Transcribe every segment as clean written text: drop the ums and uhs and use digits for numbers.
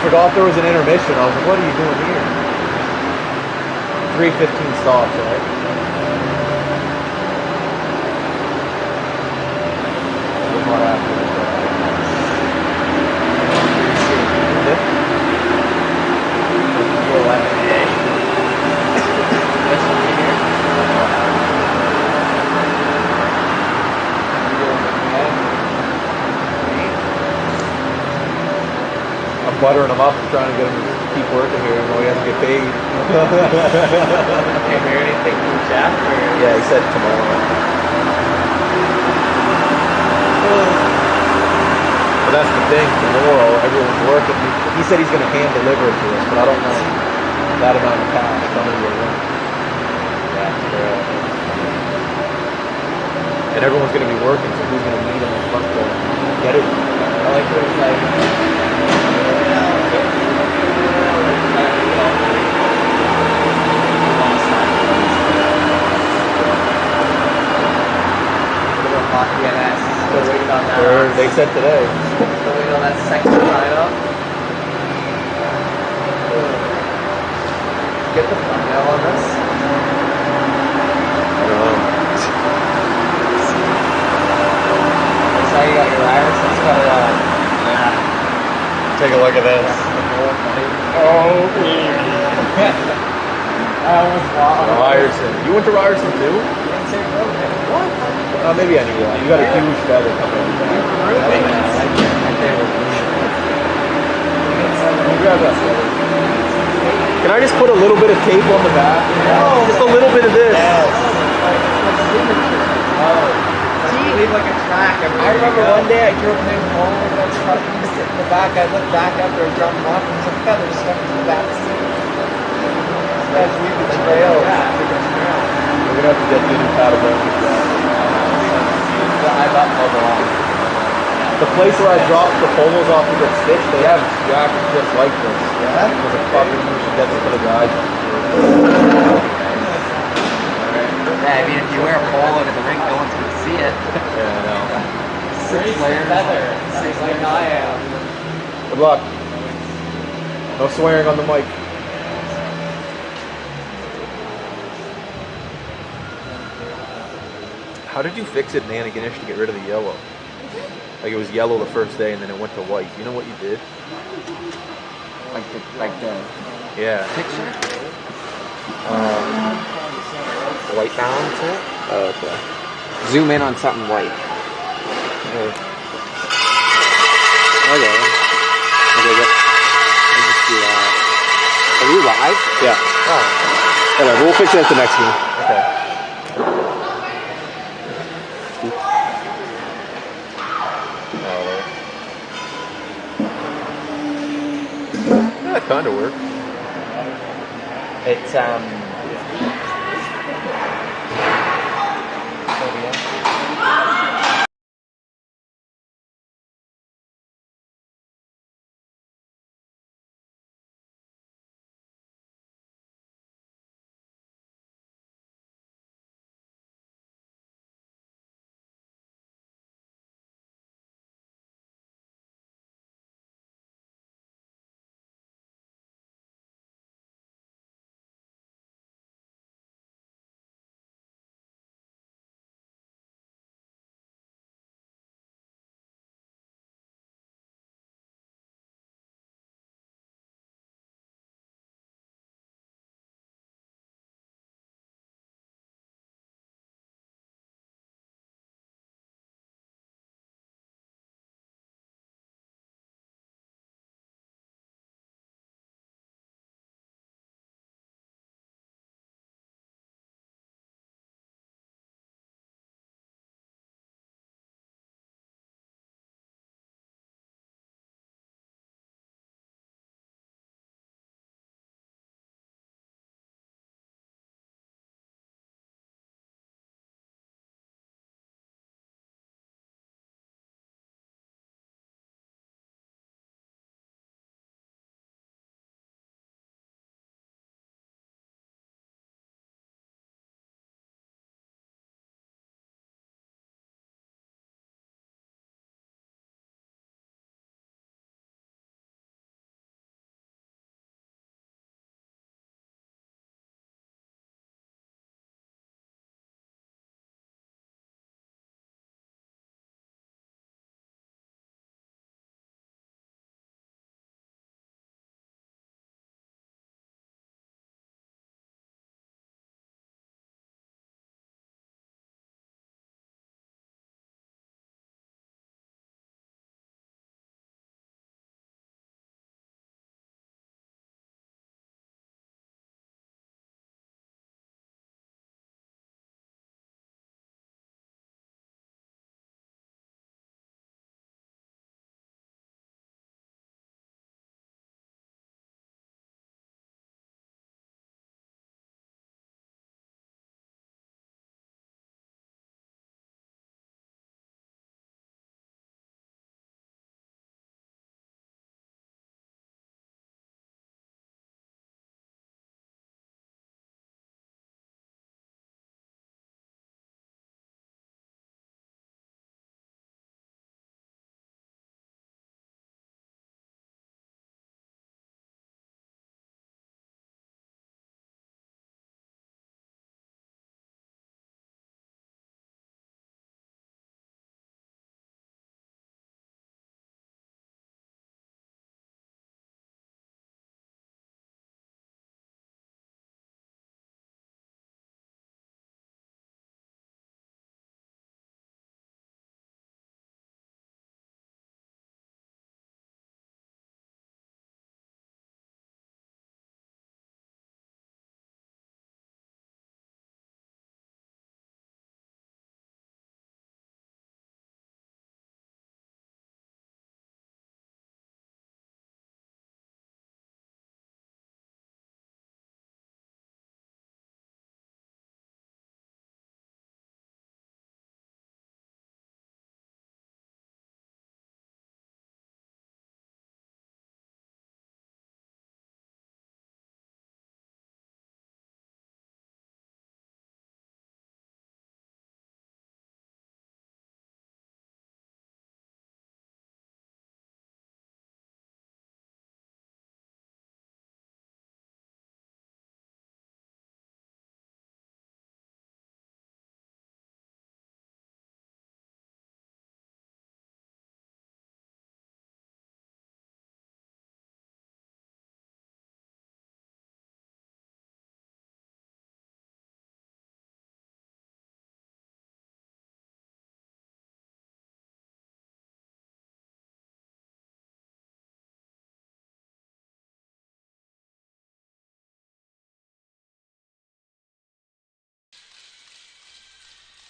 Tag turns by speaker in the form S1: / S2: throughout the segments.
S1: forgot there was an intermission. I was like, what are you doing here? 3:15 stops, right? What happened?
S2: U13A. This one here.
S1: I'm buttering him up and trying to get him to keep working here, even though he has to get paid.
S2: Hey, hear anything from Jeff? Or?
S1: Yeah, he said tomorrow. But that's the thing, tomorrow everyone's working. He said he's going to hand deliver it to us, but I don't know that amount of cash coming to run. And everyone's going to be working, so who's going to meet him in front to get it?
S2: I like what it's like. EMS. Still waiting on that.
S1: They said today.
S2: Still waiting on that second sign up. Get the thumbnail on this.
S1: I don't know.
S2: That's how you got your iris. That's got it on. Yeah.
S1: Take a look at this.
S2: Oh, I almost lost.
S1: Ryerson. You went to Ryerson too?
S2: What?
S1: Maybe I knew that. You got a huge feather coming in. Grab that feather. Can I just put a little bit of tape on the back?
S2: No.
S1: Just a little bit of this.
S2: Leave like a track. I remember one day I drove him home with that truck and sit in the back. I looked back after I dropped him off and there's a feather stuck to the back seat. This guy's leaving the trail. Yeah,
S1: We're gonna have to get the new paddle boat.
S2: I thought mobile on.
S1: The place where I dropped the polos off to get stitched, they have jackets just like this.
S2: Yeah?
S1: There's a fucking you should get them for the guys.
S2: Yeah, I mean, if you wear a polo to the rink, no one's going to see it.
S1: Yeah, I know.
S2: 6 layers. Feather. 6 like I am.
S1: Good luck. No swearing on the mic. How did you fix it in Antigonish to get rid of the yellow? Like it was yellow the first day and then it went to white. You know what you did?
S2: Like the
S1: Yeah.
S2: picture?
S3: White balance it.
S1: Oh, okay.
S3: Zoom in on something white.
S1: Okay.
S3: Okay, good. I'll just do that. Are we live?
S1: Yeah.
S3: Oh.
S1: Whatever, we'll fix it at the next one. Okay. Yeah, that kind of worked.
S2: It's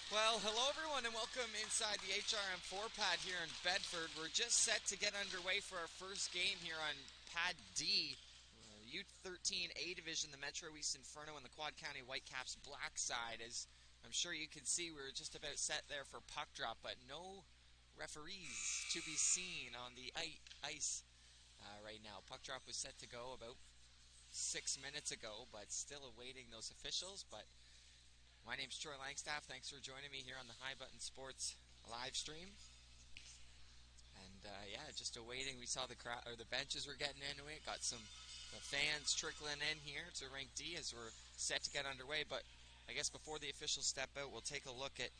S4: Well, hello everyone and welcome inside the HRM4 pad here in Bedford. We're just set to get underway for our first game here on Pad D. U13A division, the Metro East Inferno and the Quad County Whitecaps black side. As I'm sure you can see, we're just about set there for puck drop, but no referees to be seen on the ice right now. Puck drop was set to go about 6 minutes ago, but still awaiting those officials. But my name's Troy Langstaff. Thanks for joining me here on the High Button Sports live stream. And yeah, just awaiting. We saw the crowd, or the benches were getting into it. Got some fans trickling in here to Rink D as we're set to get underway. But I guess before the officials step out, we'll take a look at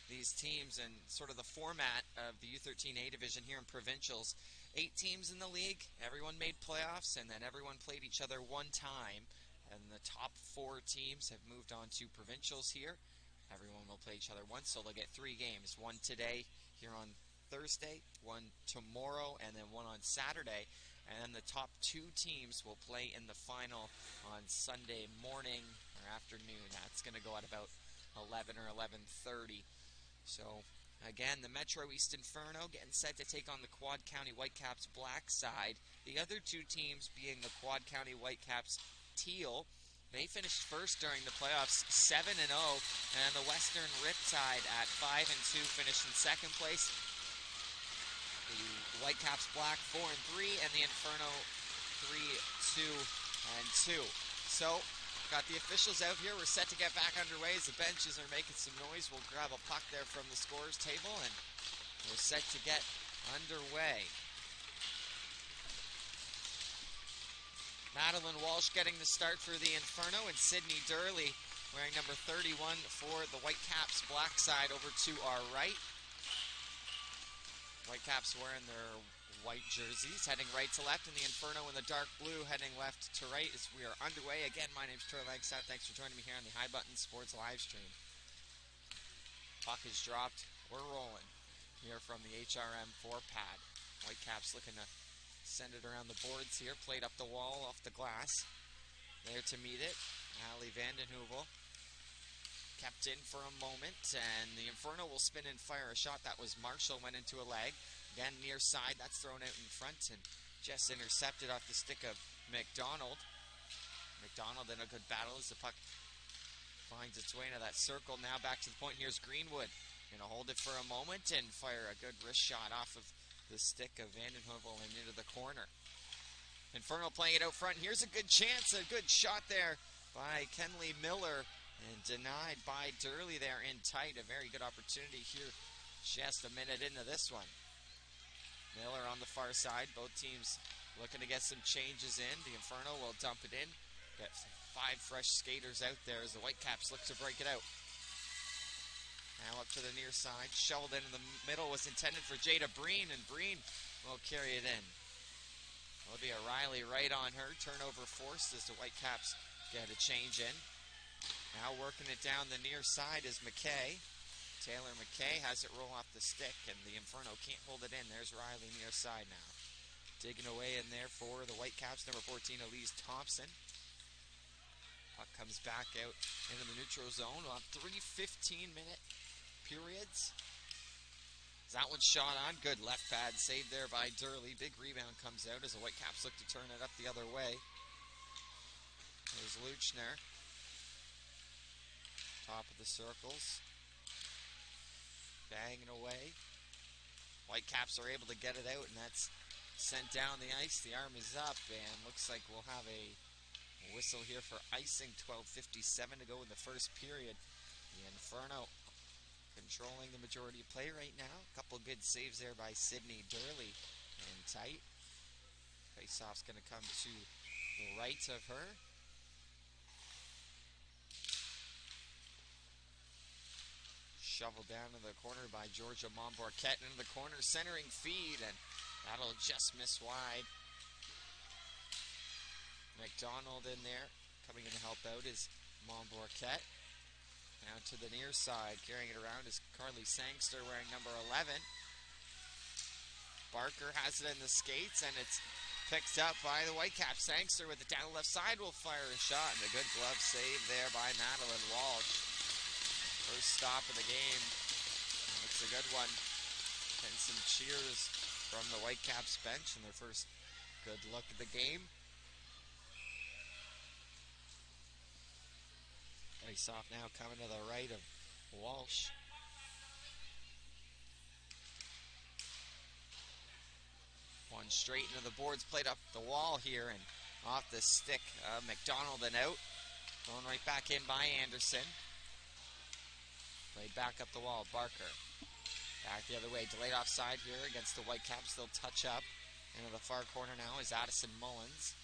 S4: these teams and sort of the format of the U13A division here in provincials. 8 teams in the league. Everyone made playoffs, and then everyone played each other one time. And the top 4 teams have moved on to provincials here. Everyone will play each other once, so they'll get 3 games. One today here on Thursday, one tomorrow, and then one on Saturday. And then the top 2 teams will play in the final on Sunday morning or afternoon. That's going to go at about 11 or 11:30. So again, the Metro East Inferno getting set to take on the Quad County Whitecaps black side. The other 2 teams being the Quad County Whitecaps teal. They finished first during the playoffs, 7-0, and the Western Riptide at 5-2 finished in second place. The Whitecaps black 4-3, and the Inferno 3-2-2. So got the officials out here. We're set to get back underway as the benches are making some noise. We'll grab a puck there from the scorer's table, and we're set to get underway. Madeline Walsh getting the start for the Inferno, and Sydney Durley wearing number 31 for the Whitecaps black side over to our right. Whitecaps wearing their white jerseys, heading right to left, and the Inferno in the dark blue heading left to right as we are underway. Again, my name's Troy Langstaff. Thanks for joining me here on the High Button Sports live stream. Puck is dropped. We're rolling here from the HRM4 pad. Whitecaps looking to send it around the boards here. Played up the wall, off the glass. There to meet it, Ali Vandenheuvel. Kept in for a moment, and the Inferno will spin and fire a shot. That was Marshall, went into a leg. Again, near side, that's thrown out in front, and just intercepted off the stick of McDonald. McDonald in a good battle as the puck finds its way into that circle. Now back to the point. Here's Greenwood. Gonna hold it for a moment and fire a good wrist shot off of the stick of Vandenheuvel and into the corner. Inferno playing it out front. Here's a good chance, a good shot there by Kenley Miller, and denied by Durley there in tight. A very good opportunity here just a minute into this one. Miller on the far side. Both teams looking to get some changes in. The Inferno will dump it in. Got 5 fresh skaters out there as the Whitecaps look to break it out. Now up to the near side. Shoveled in the middle. Was intended for Jada Breen, and Breen will carry it in. Olivia Riley right on her. Turnover forced as the Whitecaps get a change in. Now working it down the near side is McKay. Taylor McKay has it roll off the stick, and the Inferno can't hold it in. There's Riley near side now. Digging away in there for the Whitecaps, number 14, Elise Thompson. Puck comes back out into the neutral zone on 3 15-minute periods. That one's shot on. Good left pad saved there by Durley. Big rebound comes out as the Whitecaps look to turn it up the other way. There's Luchner. Top of the circles. Banging away. Whitecaps are able to get it out, and that's sent down the ice. The arm is up, and looks like we'll have a whistle here for icing. 12:57 to go in the first period. The Inferno controlling the majority of play right now. A couple good saves there by Sydney Durley and tight. Faceoff's going to come to the right of her. Shoveled down in the corner by Georgia Momborquette into the corner, centering feed, and that'll just miss wide. McDonald in there, coming in to help out is Momborquette. Now to the near side, carrying it around is Carly Sangster wearing number 11. Barker has it in the skates, and it's picked up by the Whitecaps. Sangster with it down the left side will fire a shot, and a good glove save there by Madeline Walsh. First stop of the game. It's a good one. And some cheers from the Whitecaps bench in their first good look at the game. Face off now coming to the right of Walsh. One straight into the boards, played up the wall here and off the stick. McDonald and out. Thrown right back in by Anderson. Played back up the wall, Barker. Back the other way, delayed offside here against the Whitecaps. They'll touch up. Into the far corner now is Addison Mullins.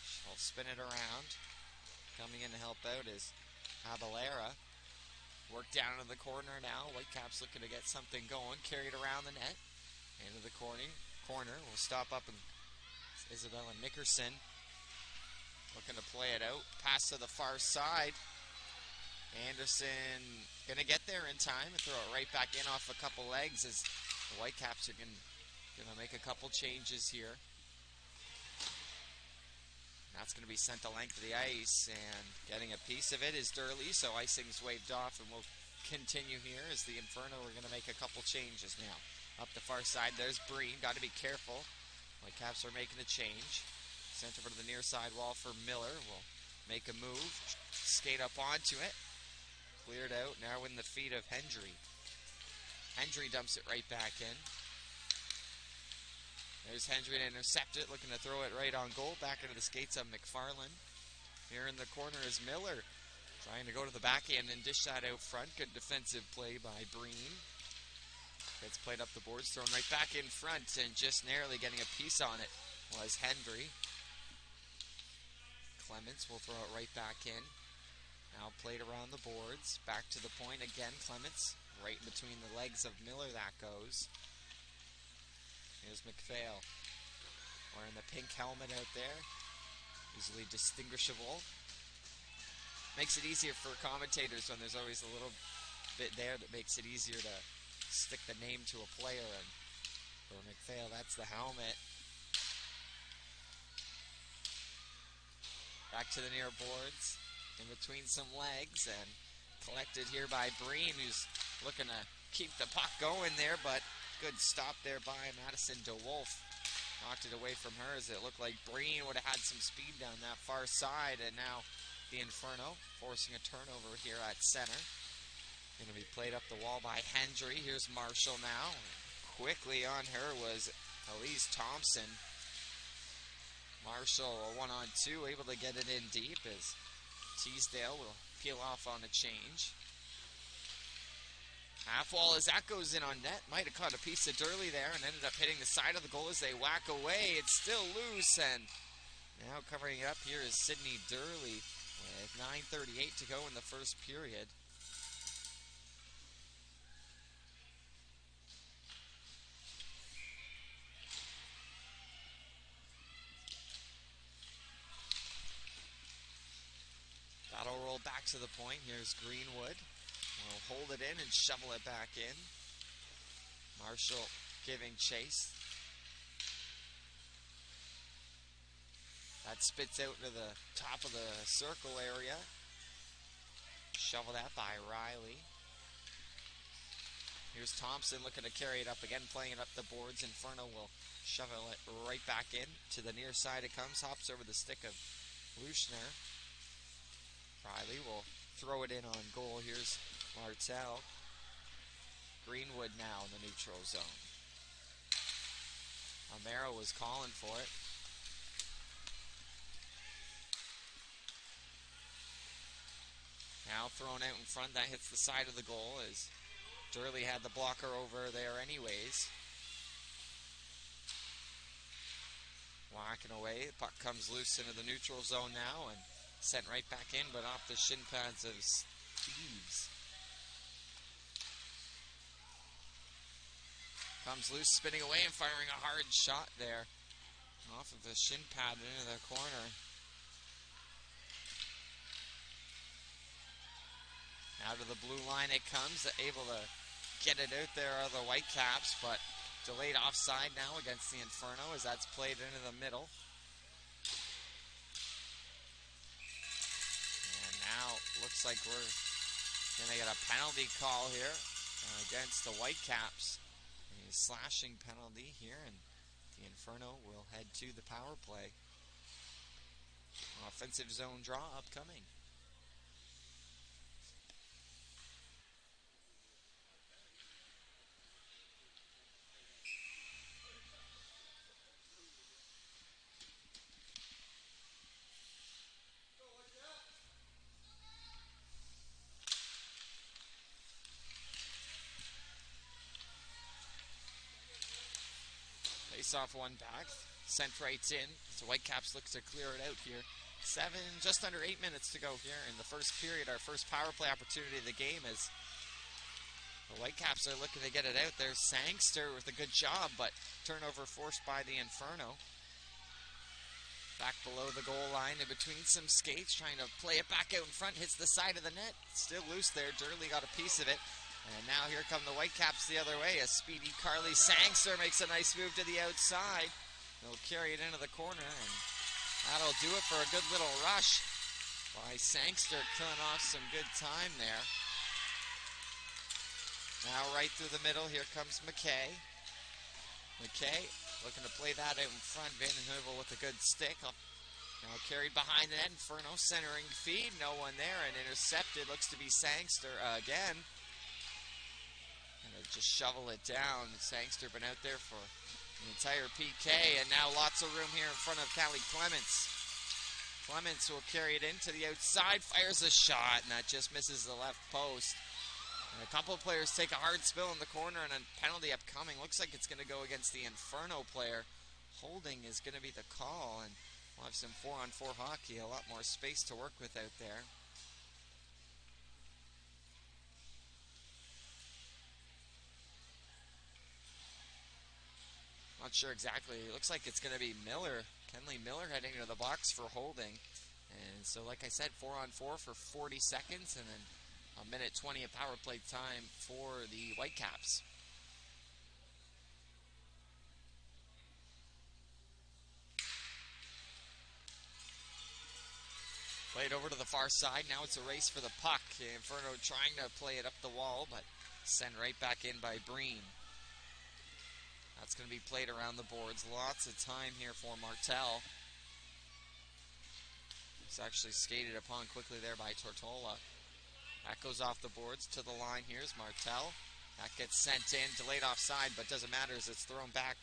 S4: She'll spin it around. Coming in to help out is Avalera. Work down into the corner now. Whitecaps looking to get something going. Carried around the net. Into the corner. We'll stop up and Isabella Nickerson looking to play it out. Pass to the far side. Anderson gonna get there in time and throw it right back in off a couple legs as the Whitecaps are gonna make a couple changes here. That's gonna be sent the length of the ice, and getting a piece of it is Durley, so icing's waved off, and we'll continue here as the Inferno are gonna make a couple changes now. Up the far side, there's Breen. Got to be careful. Whitecaps are making a change. Sent over to the near side wall for Miller. Will make a move. Skate up onto it. Cleared out. Now in the feet of Hendry. Hendry dumps it right back in. There's Hendry to intercept it. Looking to throw it right on goal. Back into the skates of McFarland. Here in the corner is Miller. Trying to go to the backhand and dish that out front. Good defensive play by Breen. Gets played up the boards, thrown right back in front, and just narrowly getting a piece on it was Hendry. Clements will throw it right back in. Now played around the boards. Back to the point again. Clements right in between the legs of Miller that goes. Here's McPhail. Wearing the pink helmet out there. Easily distinguishable. Makes it easier for commentators when there's always a little bit there that makes it easier to stick the name to a player, and for McPhail, that's the helmet. Back to the near boards, in between some legs, and collected here by Breen, who's looking to keep the puck going there, but good stop there by Madison DeWolf. Knocked it away from her as it looked like Breen would have had some speed down that far side, and now the Inferno forcing a turnover here at center. Going to be played up the wall by Hendry. Here's Marshall now. Quickly on her was Elise Thompson. Marshall, a 1-on-2, able to get it in deep as Teasdale will peel off on a change. Half wall as that goes in on net. Might have caught a piece of Durley there and ended up hitting the side of the goal as they whack away. It's still loose, and now covering it up here is Sydney Durley with 9:38 to go in the first period. That'll roll back to the point. Here's Greenwood. Will hold it in and shovel it back in. Marshall giving chase. That spits out into the top of the circle area. Shovel that by Riley. Here's Thompson looking to carry it up again, playing it up the boards. Inferno will shovel it right back in. To the near side it comes, hops over the stick of Luschner. Riley will throw it in on goal. Here's Martel. Greenwood now in the neutral zone. Amaro was calling for it. Now thrown out in front. That hits the side of the goal as Durley had the blocker over there anyways. Whacking away. The puck comes loose into the neutral zone now and sent right back in, but off the shin pads of Steves. Comes loose, spinning away and firing a hard shot there. Off of the shin pad into the corner. Now to the blue line it comes, able to get it out there are the Whitecaps, but delayed offside now against the Inferno as that's played into the middle. And now looks like we're Gonna get a penalty call here against the Whitecaps. A slashing penalty here, and the Inferno will head to the power play. Offensive zone draw upcoming. Face off one back, sent right in. So Whitecaps looks to clear it out here. Just under 8 minutes to go here in the first period. Our first power play opportunity of the game as the Whitecaps are looking to get it out there. Sangster with a good job, but turnover forced by the Inferno. Back below the goal line in between some skates, trying to play it back out in front, hits the side of the net. Still loose there. Durley got a piece of it. And now here come the Whitecaps the other way. A speedy Carly Sangster makes a nice move to the outside. They'll carry it into the corner, and that'll do it for a good little rush by Sangster, killing off some good time there. Now right through the middle, here comes McKay. McKay looking to play that out in front. Van den Heuvel with a good stick. Now carried behind the net. Inferno centering feed. No one there, and intercepted. Looks to be Sangster again. And just shovel it down. Sangster been out there for the entire PK, and now lots of room here in front of Callie Clements. Clements will carry it into the outside, fires a shot, and that just misses the left post. And a couple of players take a hard spill in the corner, and a penalty upcoming. Looks like it's going to go against the Inferno player. Holding is going to be the call, and we'll have some 4-on-4 hockey, a lot more space to work with out there. Not sure exactly. It looks like it's going to be Miller. Kenley Miller heading into the box for holding. And so, like I said, 4-on-4 for 40 seconds, and then a minute 20 of power play time for the Whitecaps. Played over to the far side. Now it's a race for the puck. Inferno trying to play it up the wall, but sent right back in by Breen. That's going to be played around the boards. Lots of time here for Martel. It's actually skated upon quickly there by Tortola. That goes off the boards to the line. Here's Martel. That gets sent in, delayed offside, but doesn't matter as it's thrown back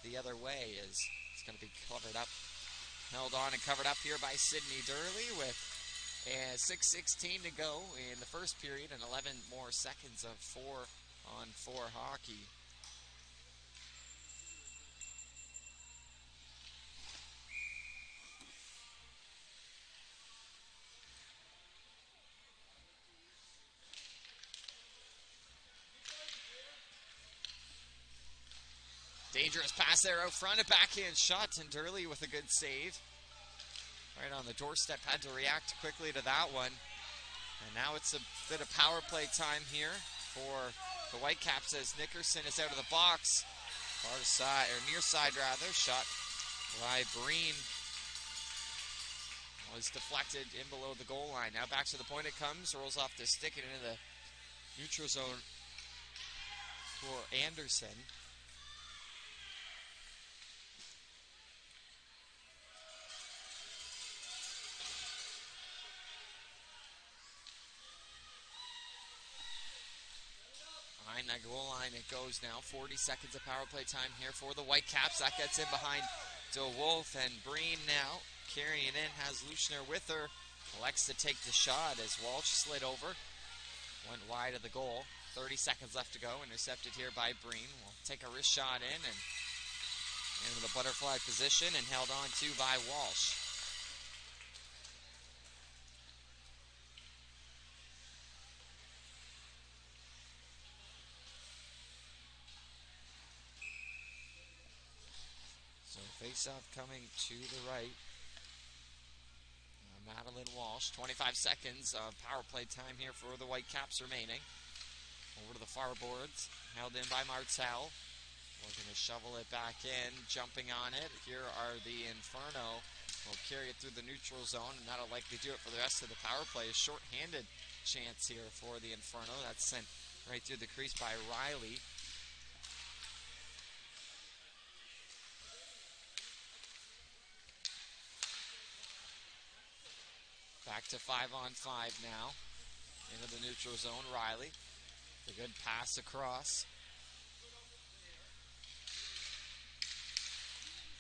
S4: the other way. As it's going to be covered up, held on and covered up here by Sydney Durley with 6:16 to go in the first period and 11 more seconds of 4-on-4 hockey. Dangerous pass there out front, a backhand shot, and Durley with a good save. Right on the doorstep, had to react quickly to that one. And now it's a bit of power play time here for the Whitecaps as Nickerson is out of the box. Far side, or near side rather, shot by Breen. Was deflected in below the goal line. Now back to the point it comes, rolls off the stick and into the neutral zone for Anderson. Behind that goal line it goes now. 40 seconds of power play time here for the Whitecaps. That gets in behind DeWolf, and Breen now carrying it in, has Luchner with her. Elects to take the shot as Walsh slid over. Went wide of the goal. 30 seconds left to go. Intercepted here by Breen. Will take a wrist shot in and into the butterfly position and held on to by Walsh. So face-off coming to the right. Madeline Walsh. 25 seconds of power play time here for the Whitecaps remaining. Over to the far boards. Held in by Martel. Looking to shovel it back in. Jumping on it. Here are the Inferno. Will carry it through the neutral zone, and that'll likely do it for the rest of the power play. Is short-handed chance here for the Inferno. That's sent right through the crease by Riley. Back to 5-on-5 now. Into the neutral zone, Riley. A good pass across.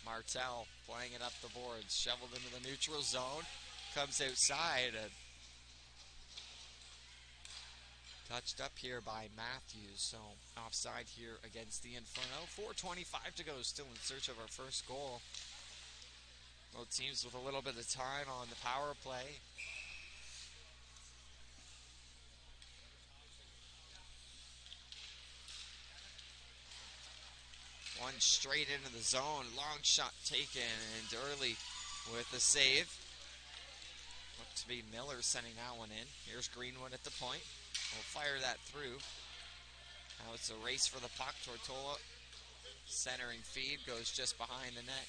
S4: Martell playing it up the boards. Shoveled into the neutral zone. Comes outside. And touched up here by Matthews. So offside here against the Inferno. 4:25 to go. Still in search of our first goal. Both teams with a little bit of time on the power play. One straight into the zone. Long shot taken, and Early with the save. Looked to be Miller sending that one in. Here's Greenwood at the point. We'll fire that through. Now it's a race for the puck. Tortola centering feed goes just behind the net.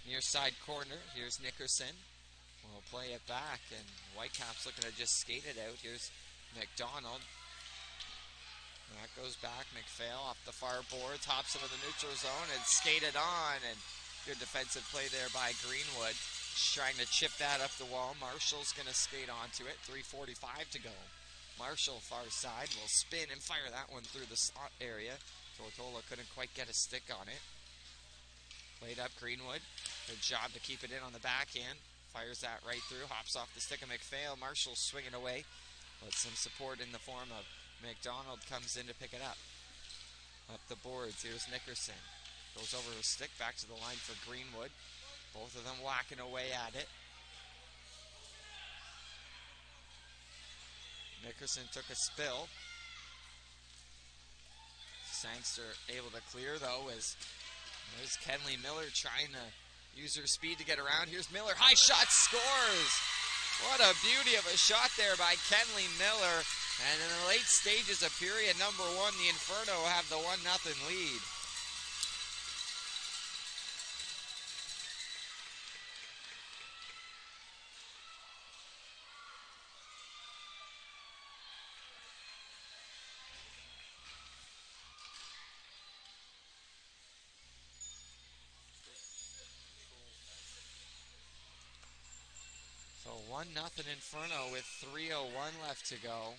S4: Near side corner. Here's Nickerson. We'll play it back, and Whitecaps looking to just skate it out. Here's McDonald. That goes back. McPhail off the far boards, hops into the neutral zone and skated on. And good defensive play there by Greenwood. Just trying to chip that up the wall. Marshall's going to skate onto it. 3:45 to go. Marshall far side will spin and fire that one through the slot area. Tortola couldn't quite get a stick on it. Played up Greenwood. Good job to keep it in on the backhand. Fires that right through. Hops off the stick of McPhail. Marshall swinging away. But some support in the form of McDonald comes in to pick it up. Up the boards, here's Nickerson. Goes over his stick, back to the line for Greenwood. Both of them whacking away at it. Nickerson took a spill. Sangster able to clear though, as there's Kenley Miller trying to use her speed to get around. Here's Miller, high shot, scores! What a beauty of a shot there by Kenley Miller. And in the late stages of period number 1, the Inferno have the 1-0 lead. So 1-0 Inferno with 3:01 left to go.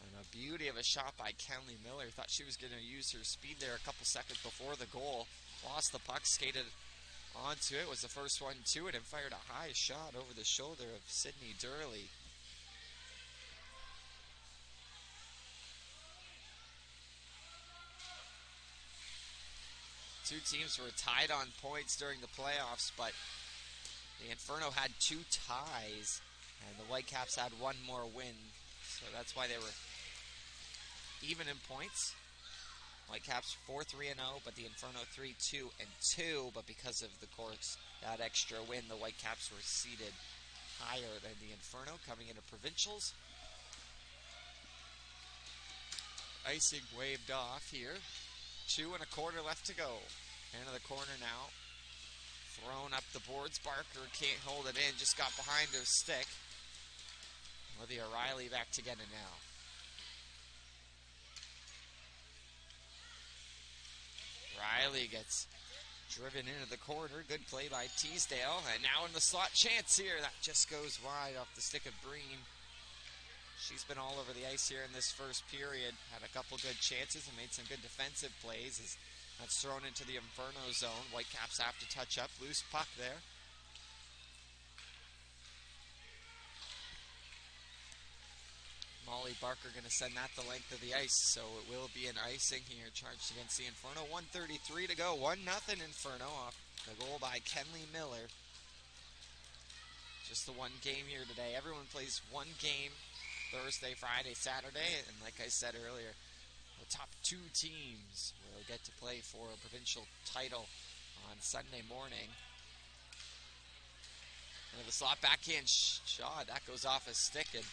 S4: And a beauty of a shot by Kenley Miller. Thought she was going to use her speed there a couple seconds before the goal. Lost the puck, skated onto it, was the first one to it, and fired a high shot over the shoulder of Sydney Durley. Two teams were tied on points during the playoffs, but the Inferno had 2 ties, and the Whitecaps had 1 more win. So that's why they were even in points. Whitecaps 4-3-0, but the Inferno 3-2-2. But because of the course, that extra win, the Whitecaps were seated higher than the Inferno coming into provincials. Icing waved off here. 2:25 left to go. Into the corner now. Thrown up the boards. Barker can't hold it in. Just got behind her stick. Olivia Riley back to get it now. Riley gets driven into the corner. Good play by Teasdale. And now in the slot chance here. That just goes wide off the stick of Breen. She's been all over the ice here in this first period. Had a couple good chances and made some good defensive plays. As that's thrown into the Inferno zone. Whitecaps have to touch up. Loose puck there. Molly Barker going to send that the length of the ice, so it will be an icing here charged against the Inferno. 1:33 to go. 1-0 Inferno off the goal by Kenley Miller. Just the one game here today. Everyone plays one game Thursday, Friday, Saturday, and like I said earlier, the top 2 teams will get to play for a provincial title on Sunday morning. And the slot backhand shot, that goes off his stick and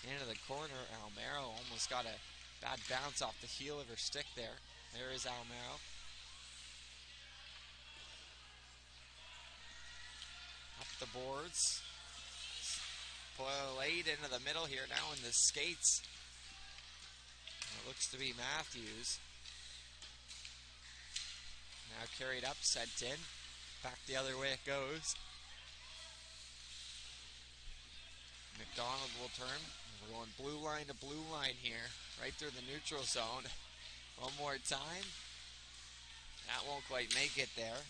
S4: into the corner. Almero almost got a bad bounce off the heel of her stick there. There is Almero. Up the boards. played into the middle here now in the skates. It looks to be Matthews. Now carried up, sent in. Back the other way it goes. McDonald will turn. We're going blue line to blue line here. Right through the neutral zone. One more time. That won't quite make it there.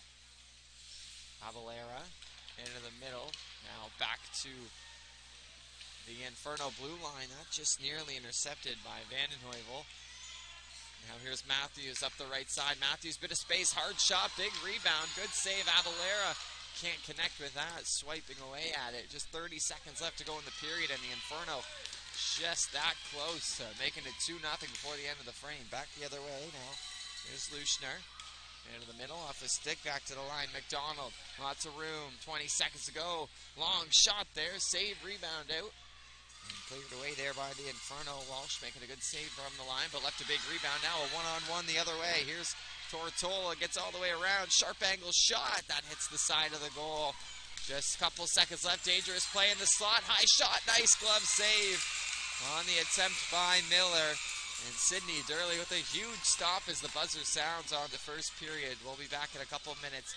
S4: Avalera into the middle. Now back to the Inferno blue line. That just nearly intercepted by Vandenheuvel. Now here's Matthews up the right side. Matthews, bit of space, hard shot, big rebound, good save. Avalera can't connect with that, swiping away at it. Just 30 seconds left to go in the period, and the Inferno just that close to making it 2-0 before the end of the frame. Back the other way now. Here's Luschner. Into the middle, off the stick, back to the line. McDonald, lots of room, 20 seconds to go. Long shot there, save, rebound out. And cleared away there by the Inferno. Walsh making a good save from the line, but left a big rebound. Now a one-on-one the other way. Here's Tortola, gets all the way around. Sharp angle shot. That hits the side of the goal. Just a couple seconds left. Dangerous play in the slot. High shot. Nice glove save on the attempt by Miller. And Sidney Durley with a huge stop as the buzzer sounds on the first period. We'll be back in a couple of minutes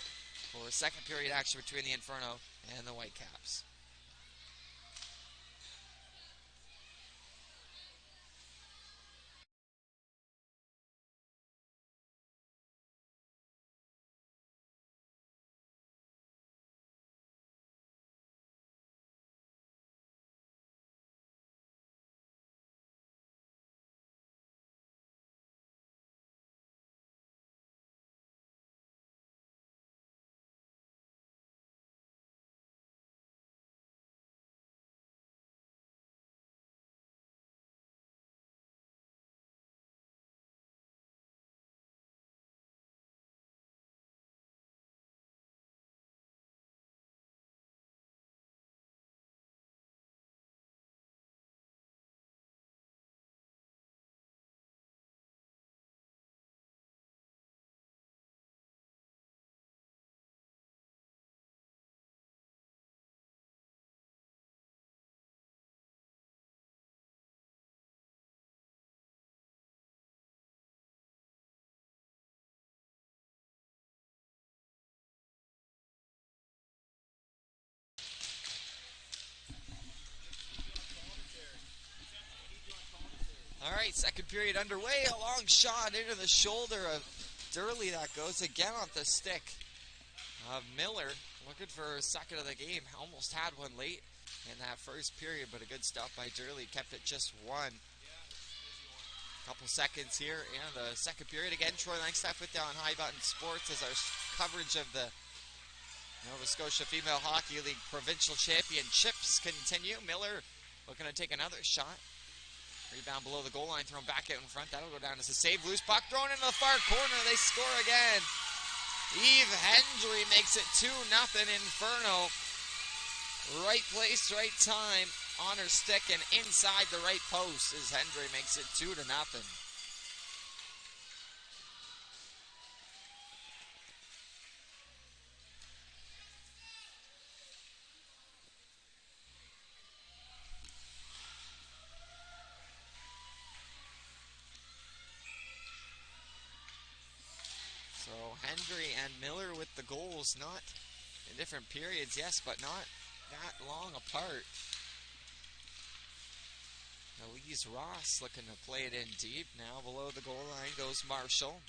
S4: for second period action between the Inferno and the Whitecaps. All right, second period underway. A long shot into the shoulder of Durley. That goes again off the stick of Miller. Looking for a second of the game. Almost had one late in that first period, but a good stop by Durley. Kept it just one. Couple seconds here in the second period. Again, Troy Langstaff with down High Button Sports as our coverage of the Nova Scotia Female Hockey League Provincial Championships continue. Miller looking to take another shot. Rebound below the goal line, thrown back out in front. That'll go down as a save. Loose puck thrown into the far corner. They score again. Eve Hendry makes it 2-0 Inferno. Right place, right time on her stick and inside the right post as Hendry makes it 2-0. So Hendry and Miller with the goals, not in different periods, yes, but not that long apart. Elise Ross looking to play it in deep. Now below the goal line goes Marshall.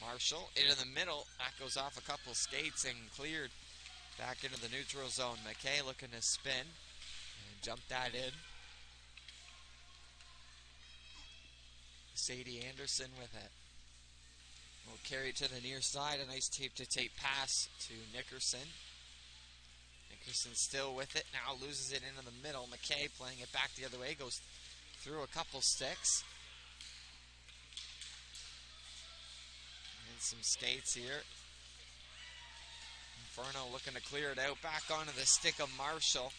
S4: Marshall into the middle. That goes off a couple skates and cleared back into the neutral zone. McKay looking to spin and jump that in. Sadie Anderson with it. Will carry it to the near side. A nice tape-to-tape pass to Nickerson. Nickerson still with it. Now loses it into the middle. McKay playing it back the other way. Goes through a couple sticks. And some skates here. Inferno looking to clear it out. Back onto the stick of Marshall.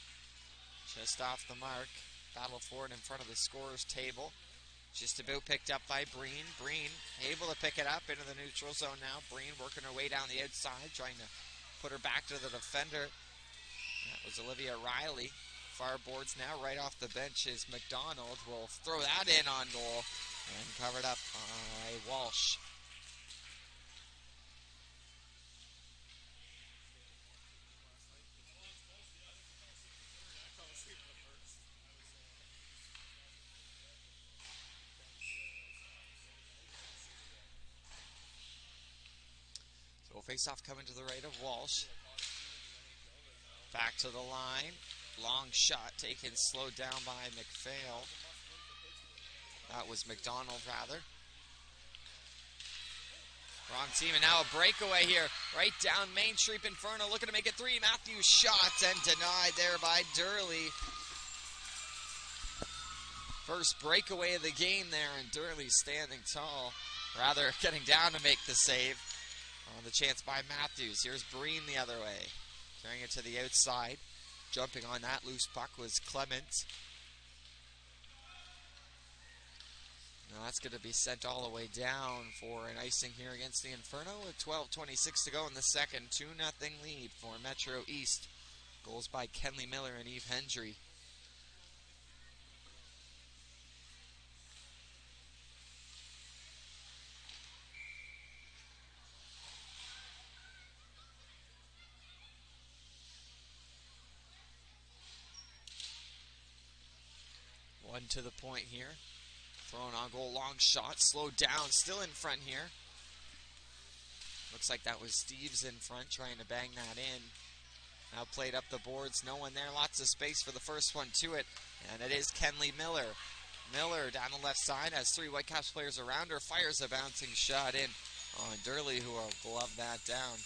S4: Just off the mark. Battle for it in front of the scorer's table. Just about picked up by Breen. Breen able to pick it up into the neutral zone now. Breen working her way down the outside, trying to put her back to the defender. That was Olivia Riley. far boards now. Right off the bench is McDonald. Will throw that in on goal and covered up by Walsh. So face-off coming to the right of Walsh. Back to the line. Long shot taken, slowed down by McPhail. That was McDonald, rather. Wrong team, and now a breakaway here. Right down Main Street. Inferno looking to make it 3. Matthews shot and denied there by Durley. First breakaway of the game there, and Durley standing tall. Rather getting down to make the save. On the chance by Matthews. Here's Breen the other way. Carrying it to the outside. Jumping on that loose puck was Clement. Now that's going to be sent all the way down for an icing here against the Inferno with 12:26 to go in the second. 2-0 lead for Metro East. Goals by Kenley Miller and Eve Hendry. One to the point here. Thrown on goal, long shot, slowed down, still in front here. Looks like that was Steves in front trying to bang that in. Now played up the boards, no one there, lots of space for the first one to it. And it is Kenley Miller. Miller down the left side has 3 Whitecaps players around her, fires a bouncing shot in on Durley, who will glove that down.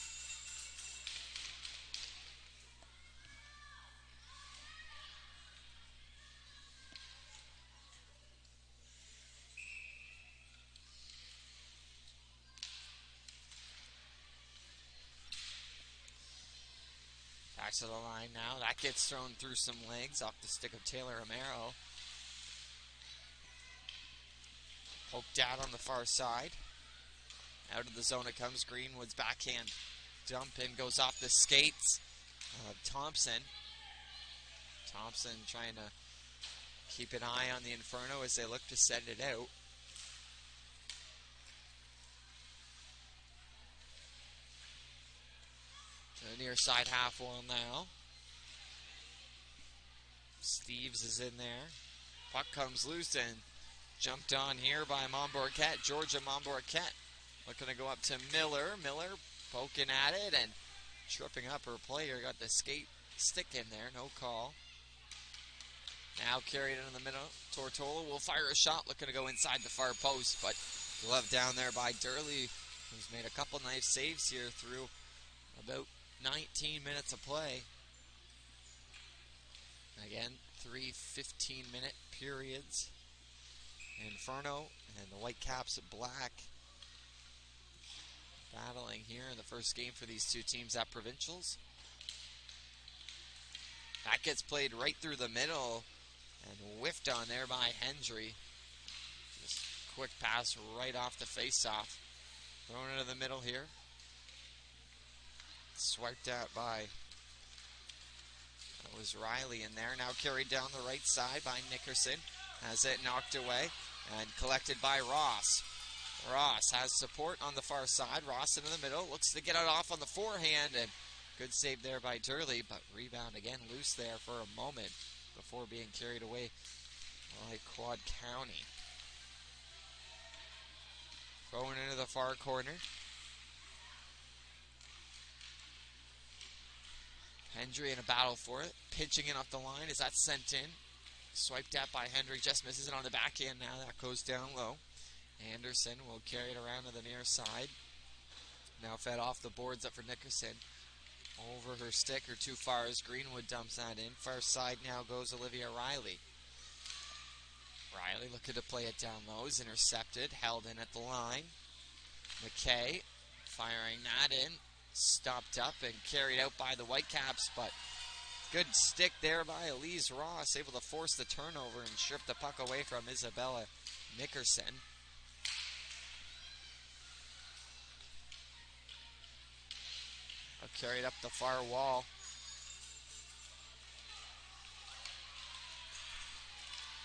S4: Back to the line now. That gets thrown through some legs off the stick of Taylor Romero. Poked out on the far side. Out of the zone it comes. Greenwood's backhand dump in goes off the skates of Thompson. Thompson trying to keep an eye on the Inferno as they look to send it out. To the near side half wall now. Steves is in there. Puck comes loose and jumped on here by Monbourquette. Georgia Monbourquette looking to go up to Miller. Miller poking at it and tripping up her player. Got the skate stick in there. No call. Now carried it in the middle. Tortola will fire a shot. Looking to go inside the far post. But glove down there by Durley, who's made a couple nice saves here through about 19 minutes of play. Again, 3 15-minute periods. Inferno and the Whitecaps black battling here in the first game for these two teams at Provincials. That gets played right through the middle and whiffed on there by Hendry. Just quick pass right off the face-off. Thrown into the middle here. Swiped out by, that was Riley in there. Now carried down the right side by Nickerson. Has it knocked away and collected by Ross. Ross has support on the far side. Ross into the middle. Looks to get it off on the forehand. And good save there by Durley. But rebound again loose there for a moment before being carried away by Quad County. Going into the far corner. Hendry in a battle for it. Pitching in off the line. Is that sent in? Swiped at by Hendry. Just misses it on the backhand now. That goes down low. Anderson will carry it around to the near side. Now fed off the boards up for Nickerson. Over her stick or too far as Greenwood dumps that in. Far side now goes Olivia Riley. Riley looking to play it down low. Is intercepted. Held in at the line. McKay firing that in. Stopped up and carried out by the Whitecaps, but good stick there by Elise Ross, able to force the turnover and strip the puck away from Isabella Nickerson. Carried up the far wall.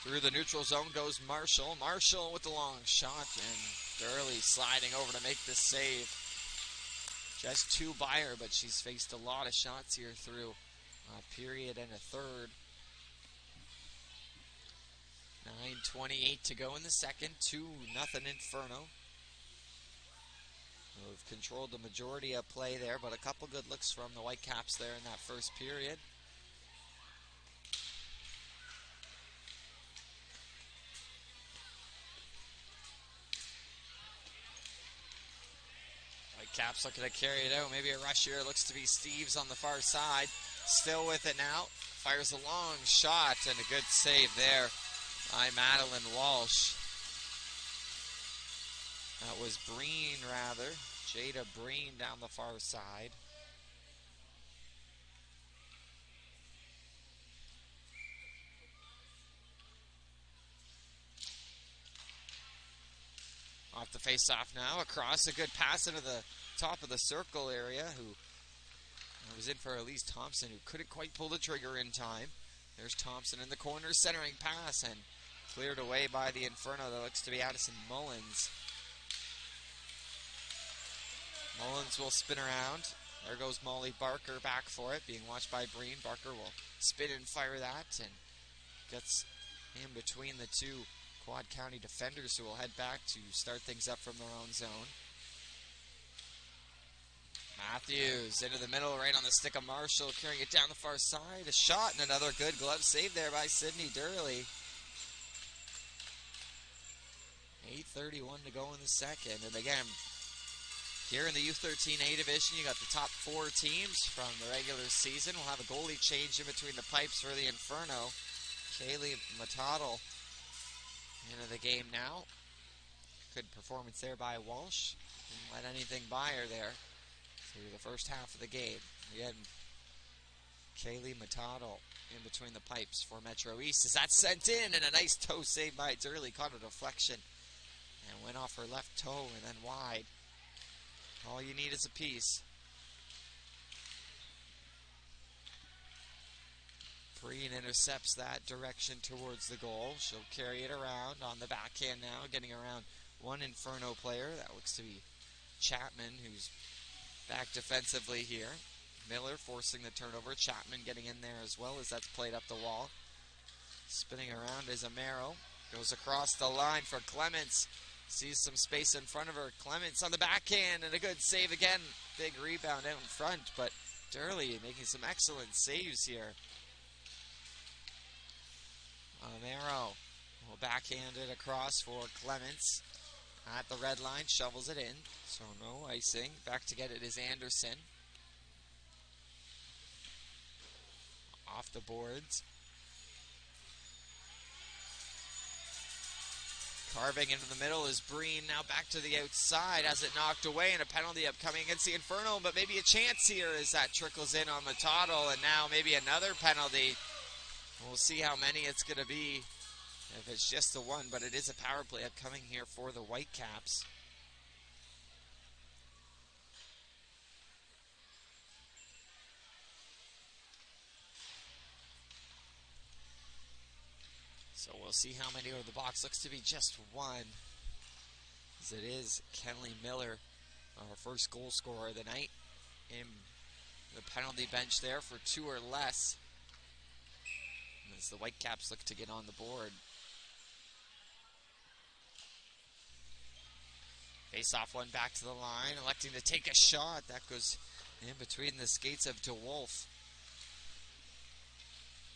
S4: Through the neutral zone goes Marshall. Marshall with the long shot, and Durley sliding over to make the save. Just 2 by her, but she's faced a lot of shots here through a period and a third. 9:28 to go in the second. 2-0 Inferno. We've controlled the majority of play there, but a couple good looks from the Whitecaps there in that first period. Whitecaps looking to carry it out. Maybe a rush here. Looks to be Steves on the far side. Still with it now. Fires a long shot and a good save there by Madeline Walsh. That was Breen, rather. Jada Breen down the far side. Off the face-off now. Across, a good pass into the top of the circle area. Who was in for Elise Thompson, who couldn't quite pull the trigger in time. There's Thompson in the corner, centering pass, and cleared away by the Inferno. That looks to be Addison Mullins. Mullins will spin around. There goes Molly Barker back for it, being watched by Breen. Barker will spin and fire that, and gets in between the two Quad County defenders, who will head back to start things up from their own zone. Matthews into the middle, right on the stick of Marshall, carrying it down the far side. A shot and another good glove save there by Sydney Durley. 8:31 to go in the second. And again, here in the U13A division, you got the top 4 teams from the regular season. We'll have a goalie change in between the pipes for the Inferno. Kaylee Matadal into the game now. Good performance there by Walsh. Didn't let anything by her there through the first half of the game. Again, Kaylee Matadal in between the pipes for Metro East. Is that sent in? And a nice toe save by Durley. Caught a deflection and went off her left toe and then wide. All you need is a piece. Breen intercepts that direction towards the goal. She'll carry it around on the backhand now, getting around one Inferno player. That looks to be Chapman, who's back defensively here. Miller forcing the turnover. Chapman getting in there as well as that's played up the wall. Spinning around is Amaro. Goes across the line for Clements. Sees some space in front of her. Clements on the backhand and a good save again. Big rebound out in front, but Durley making some excellent saves here. Amaro will backhand it across for Clements. At the red line, shovels it in. So no icing. Back to get it is Anderson. Off the boards. Carving into the middle is Breen. Now back to the outside. Has it knocked away, and a penalty upcoming against the Inferno. But maybe a chance here as that trickles in on Matadal. And now maybe another penalty. We'll see how many it's going to be. If it's just the one, but it is a power play upcoming here for the Whitecaps. So we'll see how many over the box. Looks to be just one, as it is Kenley Miller, our first goal scorer of the night, in the penalty bench there for 2 or less, as the Whitecaps look to get on the board. Face-off one back to the line, electing to take a shot. That goes in between the skates of DeWolf.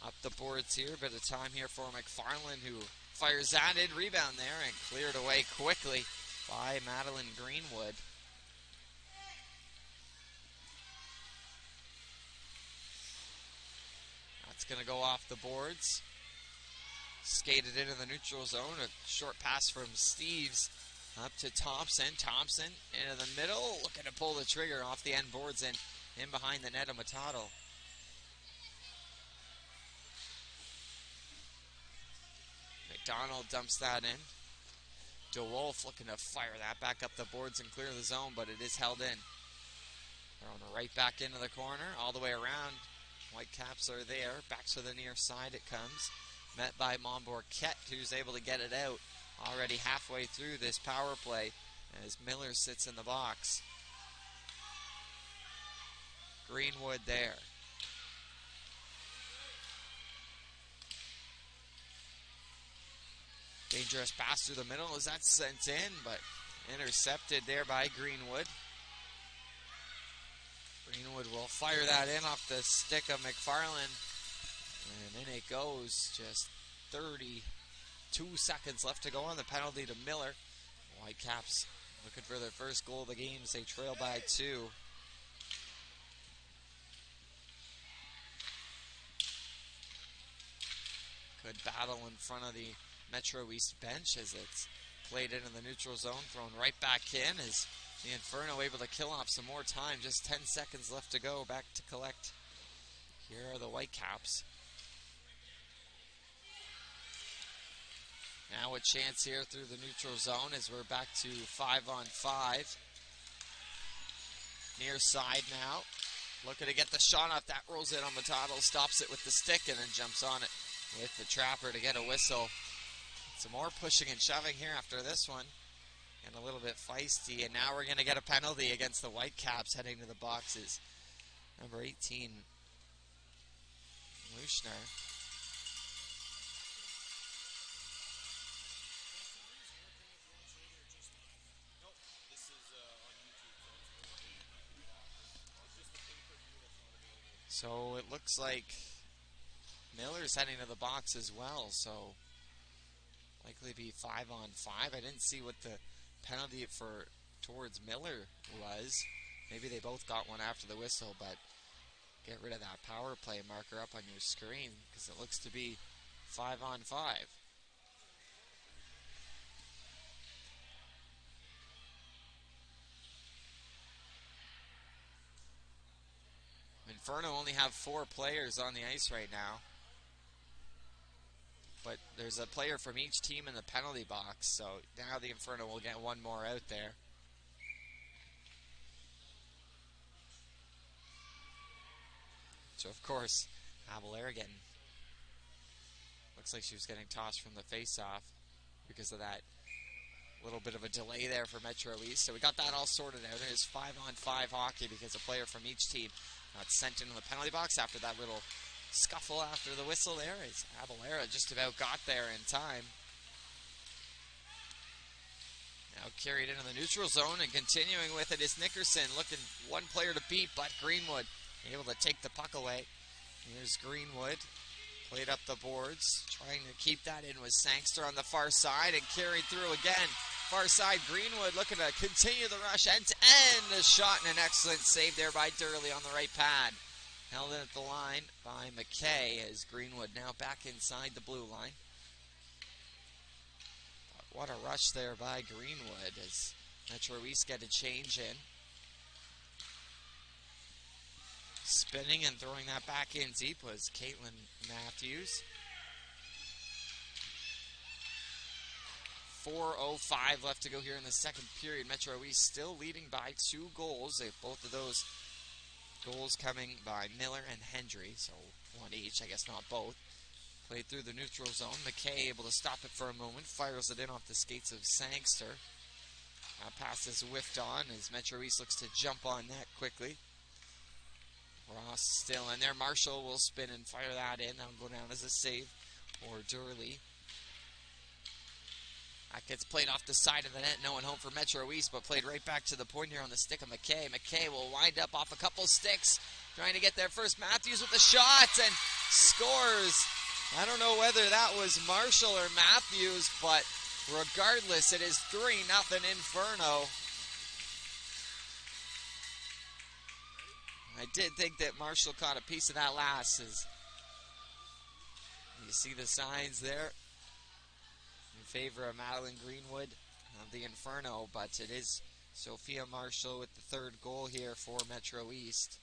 S4: Up the boards here, bit of time here for McFarland, who fires that in, rebound there, and cleared away quickly by Madeline Greenwood. That's going to go off the boards. Skated into the neutral zone, a short pass from Steves up to Thompson. Thompson into the middle, looking to pull the trigger off the end boards and in behind the net of Matadal. McDonald dumps that in. DeWolf looking to fire that back up the boards and clear the zone, but it is held in. Throwing it right back into the corner, all the way around. Whitecaps are there. Back to the near side it comes. met by Montbourquette, who's able to get it out already halfway through this power play as Miller sits in the box. Greenwood there. Dangerous pass through the middle as that's sent in, but intercepted there by Greenwood. Greenwood will fire that in off the stick of McFarland. And in it goes. Just 32 seconds left to go on the penalty to Miller. Whitecaps looking for their first goal of the game as they trail by 2. Good battle in front of the Metro East bench as it's played into the neutral zone, thrown right back in as the Inferno able to kill off some more time. Just 10 seconds left to go. Back to collect. Here are the Whitecaps. Now a chance here through the neutral zone as we're back to 5-on-5. Near side now. Looking to get the shot off. That rolls in on Matado. Stops it with the stick and then jumps on it with the trapper to get a whistle. Some more pushing and shoving here after this one. And a little bit feisty. And now we're going to get a penalty against the Whitecaps heading to the boxes. Number 18, Luschner. So it looks like Miller's heading to the box as well, so likely be 5-on-5. I didn't see what the penalty towards Miller was. Maybe they both got one after the whistle, but get rid of that power play marker up on your screen because it looks to be 5-on-5. Inferno only have 4 players on the ice right now. But there's a player from each team in the penalty box, so now the Inferno will get one more out there. So of course, Avalera looks like she was getting tossed from the face-off because of that little bit of a delay there for Metro East. So we got that all sorted out. It is 5-on-5 hockey because a player from each team got sent into the penalty box after that little scuffle after the whistle there. As Avalera just about got there in time. Now carried into the neutral zone and continuing with it is Nickerson, looking one player to beat, but Greenwood able to take the puck away. Here's Greenwood, played up the boards, trying to keep that in with Sangster on the far side and carried through again. Far side, Greenwood looking to continue the rush end to end. A shot and an excellent save there by Durley on the right pad. Held in at the line by McKay as Greenwood now back inside the blue line. But what a rush there by Greenwood as Metro East get a change in. Spinning and throwing that back in deep was Caitlin Matthews. 4:05 left to go here in the second period. Metro East still leading by 2 goals. Both of those goals coming by Miller and Hendry, so one each, I guess not both. Played through the neutral zone. McKay able to stop it for a moment. Fires it in off the skates of Sangster. Pass is whiffed on as Metro East looks to jump on that quickly. Ross still in there. Marshall will spin and fire that in. That'll go down as a save for Durley. That gets played off the side of the net. No one home for Metro East, but played right back to the point here on the stick of McKay. McKay will wind up off a couple sticks, trying to get there first. Matthews with the shot and scores. I don't know whether that was Marshall or Matthews, but regardless, it is 3-0 Inferno. I did think that Marshall caught a piece of that last. As you see the signs there in favor of Madeline Greenwood of the Inferno, but it is Sophia Marshall with the 3rd goal here for Metro East.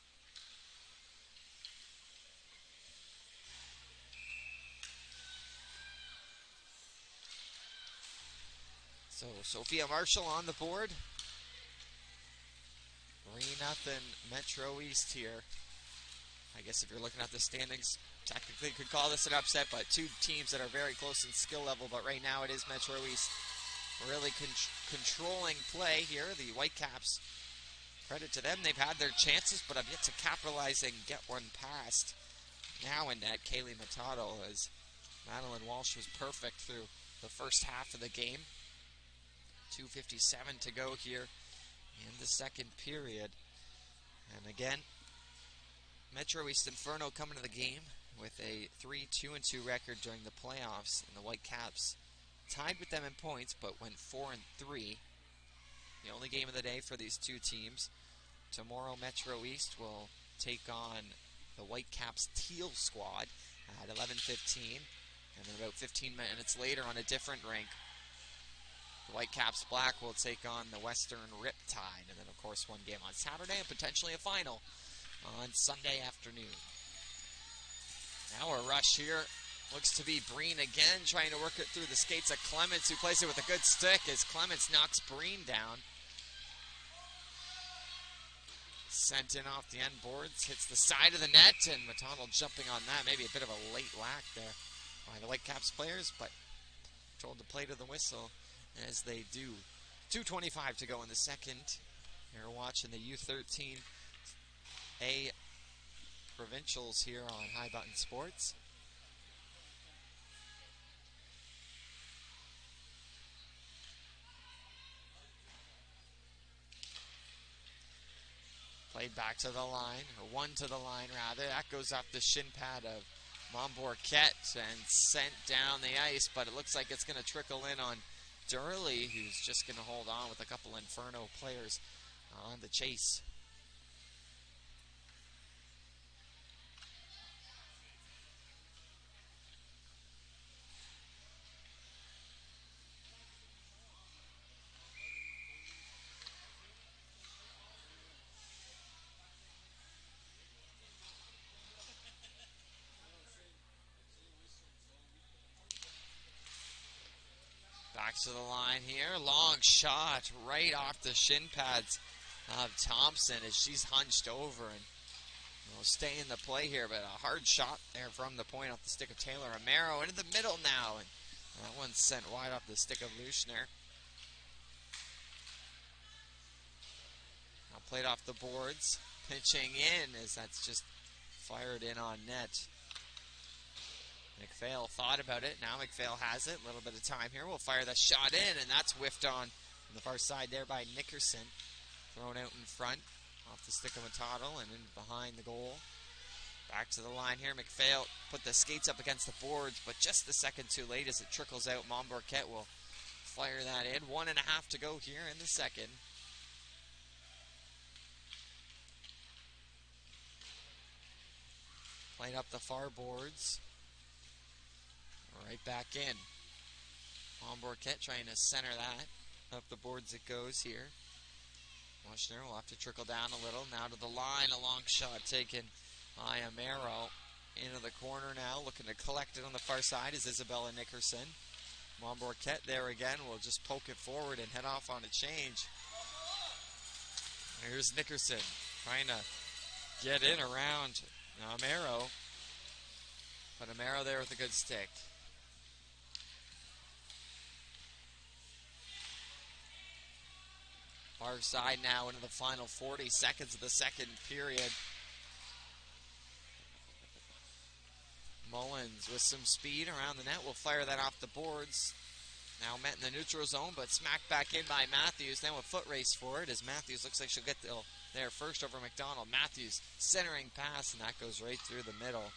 S4: So Sophia Marshall on the board. 3-0 Metro East here. I guess if you're looking at the standings technically could call this an upset, but two teams that are very close in skill level. But right now it is Metro East really controlling play here. The Whitecaps, credit to them, they've had their chances, but have yet to capitalize and get one past. Now in net, Kaylee Matato, as Madeline Walsh was perfect through the first half of the game. 2:57 to go here in the second period. And again, Metro East Inferno coming to the game with a 3-2-2 record during the playoffs, and the Whitecaps tied with them in points, but went 4-3. The only game of the day for these two teams. Tomorrow, Metro East will take on the Whitecaps Teal squad at 11:15, and then about 15 minutes later on a different rink, the Whitecaps Black will take on the Western Riptide, and then of course one game on Saturday and potentially a final on Sunday afternoon. Now a rush here. Looks to be Breen again, trying to work it through the skates of Clements, who plays it with a good stick as Clements knocks Breen down. Sent in off the end boards, hits the side of the net, and McDonald jumping on that. Maybe a bit of a late whack there by the Whitecaps players, but told to play to the whistle as they do. 2:25 to go in the second. You're watching the U13A Provincials here on High Button Sports. Played back to the line, or one to the line rather. That goes off the shin pad of Momborquette and sent down the ice, but it looks like it's going to trickle in on Durley, who's just going to hold on with a couple Inferno players on the chase. Back to the line here. Long shot right off the shin pads of Thompson as she's hunched over and will stay in the play here. But a hard shot there from the point off the stick of Taylor Romero into the middle now. And that one's sent wide off the stick of Luschner. Now played off the boards. Pitching in as that's just fired in on net. McPhail thought about it. Now McPhail has it. A little bit of time here. We'll fire that shot in, and that's whiffed on the far side there by Nickerson. Thrown out in front off the stick of Matado and in behind the goal. Back to the line here. McPhail put the skates up against the boards, but just the second too late as it trickles out. Momborquette will fire that in. 1.5 to go here in the second. Played up the far boards. Right back in. Momborquette trying to center that. Up the boards it goes here. Luschner will have to trickle down a little. Now to the line. A long shot taken by Amaro. Into the corner now. Looking to collect it on the far side is Isabella Nickerson. Momborquette there again. Will just poke it forward and head off on a change. Here's Nickerson trying to get in around Amaro. But Amaro there with a good stick. Far side now into the final 40 seconds of the second period. Mullins with some speed around the net will fire that off the boards. Now met in the neutral zone, but smacked back in by Matthews. Then a foot race for it as Matthews looks like she'll get there first over McDonald. Matthews centering pass, and that goes right through the middle.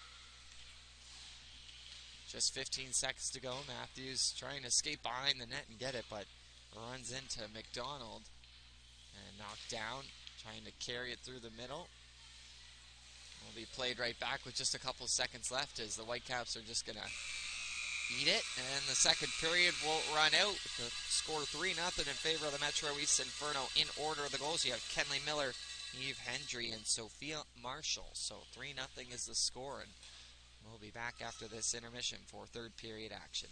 S4: Just 15 seconds to go. Matthews trying to skate behind the net and get it, but runs into McDonald. And knocked down, trying to carry it through the middle. Will be played right back with just a couple seconds left as the Whitecaps are just going to eat it. And the second period will run out. The score 3-0 in favor of the Metro East Inferno. In order of the goals, you have Kenley Miller, Eve Hendry, and Sophia Marshall. So 3-0 is the score. And we'll be back after this intermission for third period action.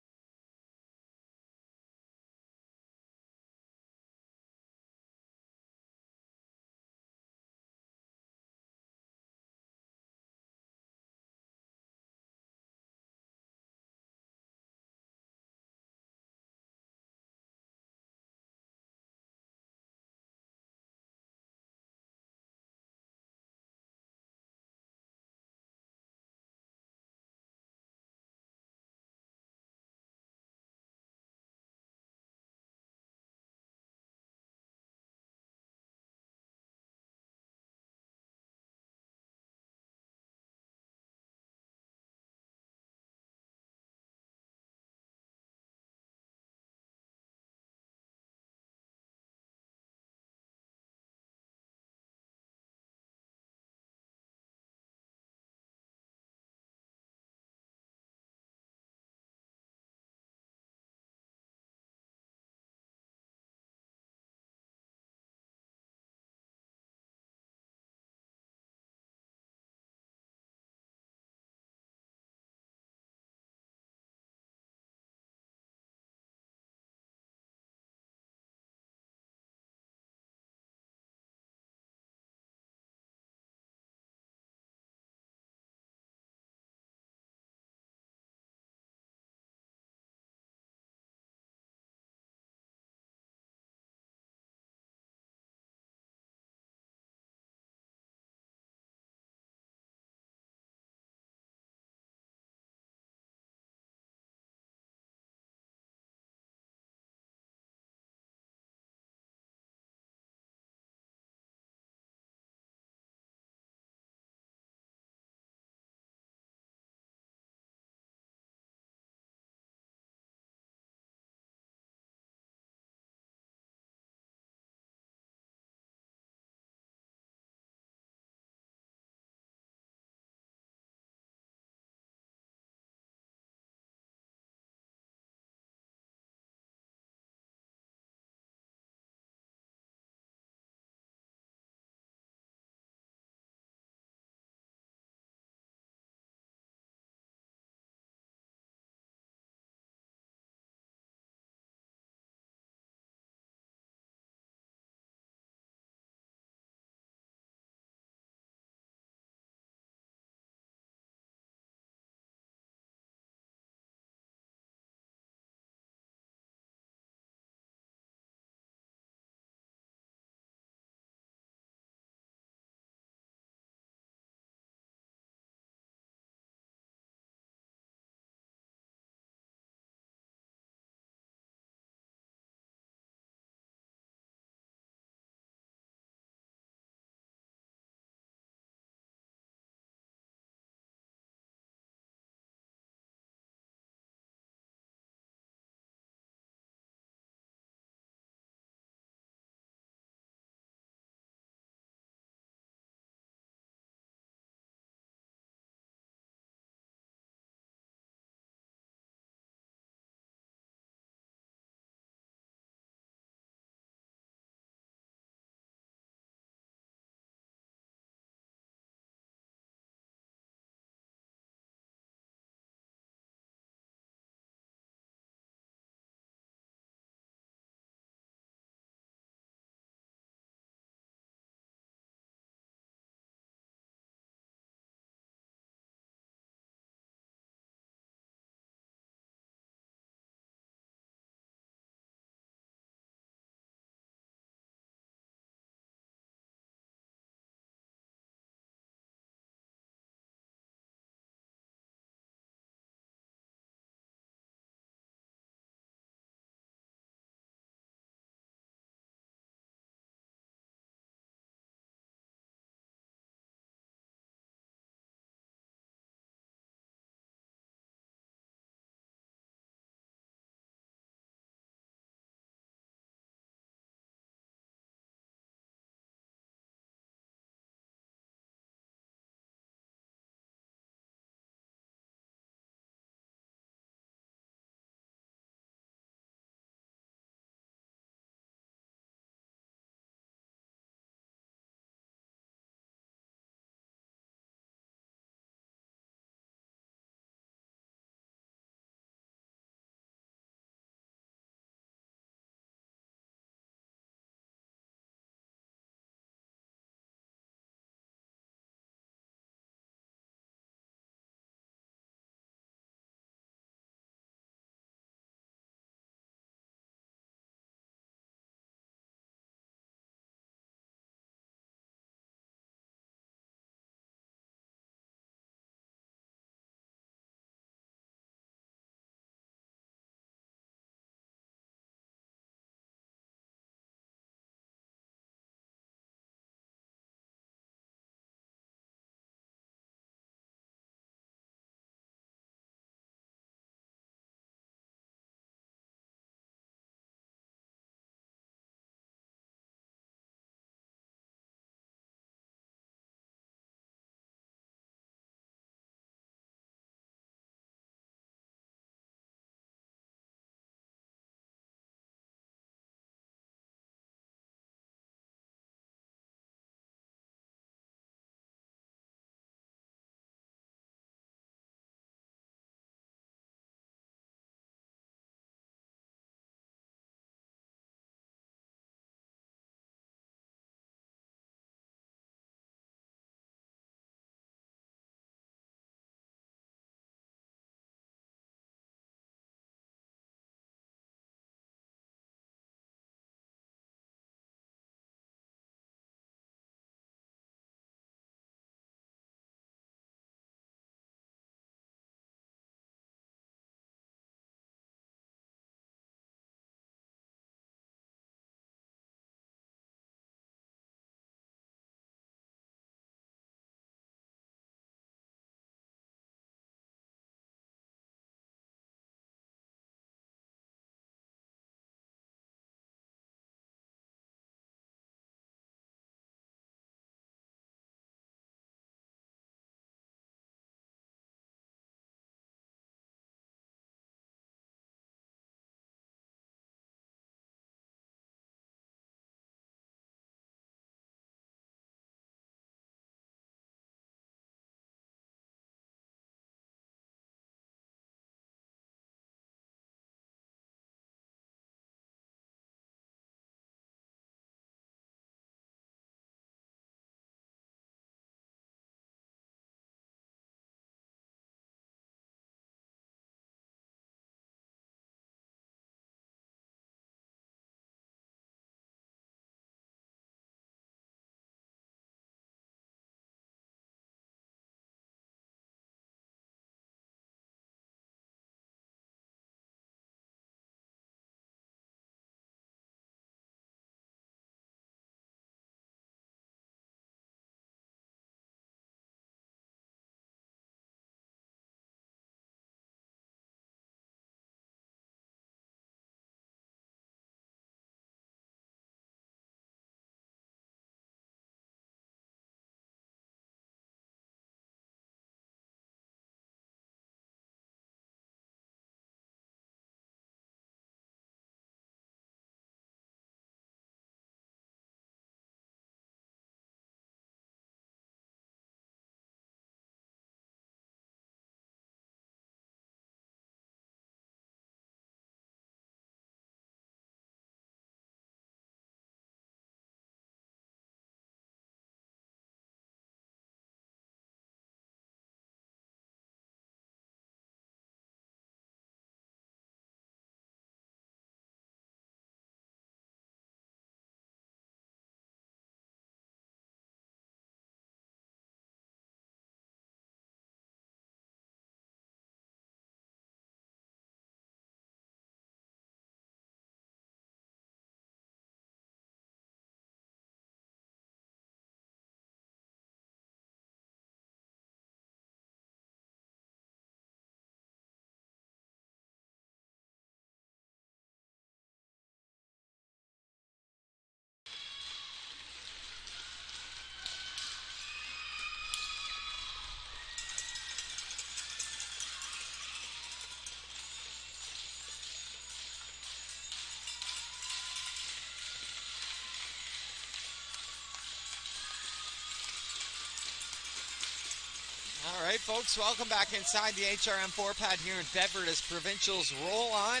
S4: folks, welcome back inside the HRM4 pad here in Bedford as Provincials roll on.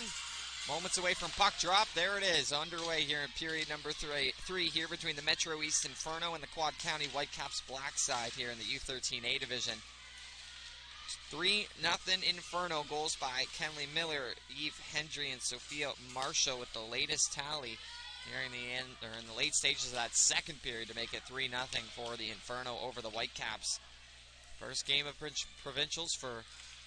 S4: Moments away from puck drop. There it is, underway here in period number three here between the Metro East Inferno and the Quad County Whitecaps black side here in the U13A division. 3-0 Inferno, goals by Kenley Miller, Eve Hendry, and Sophia Marshall with the latest tally here in the end, or in the late stages of that second period to make it 3-0 for the Inferno over the Whitecaps. First game of Provincials for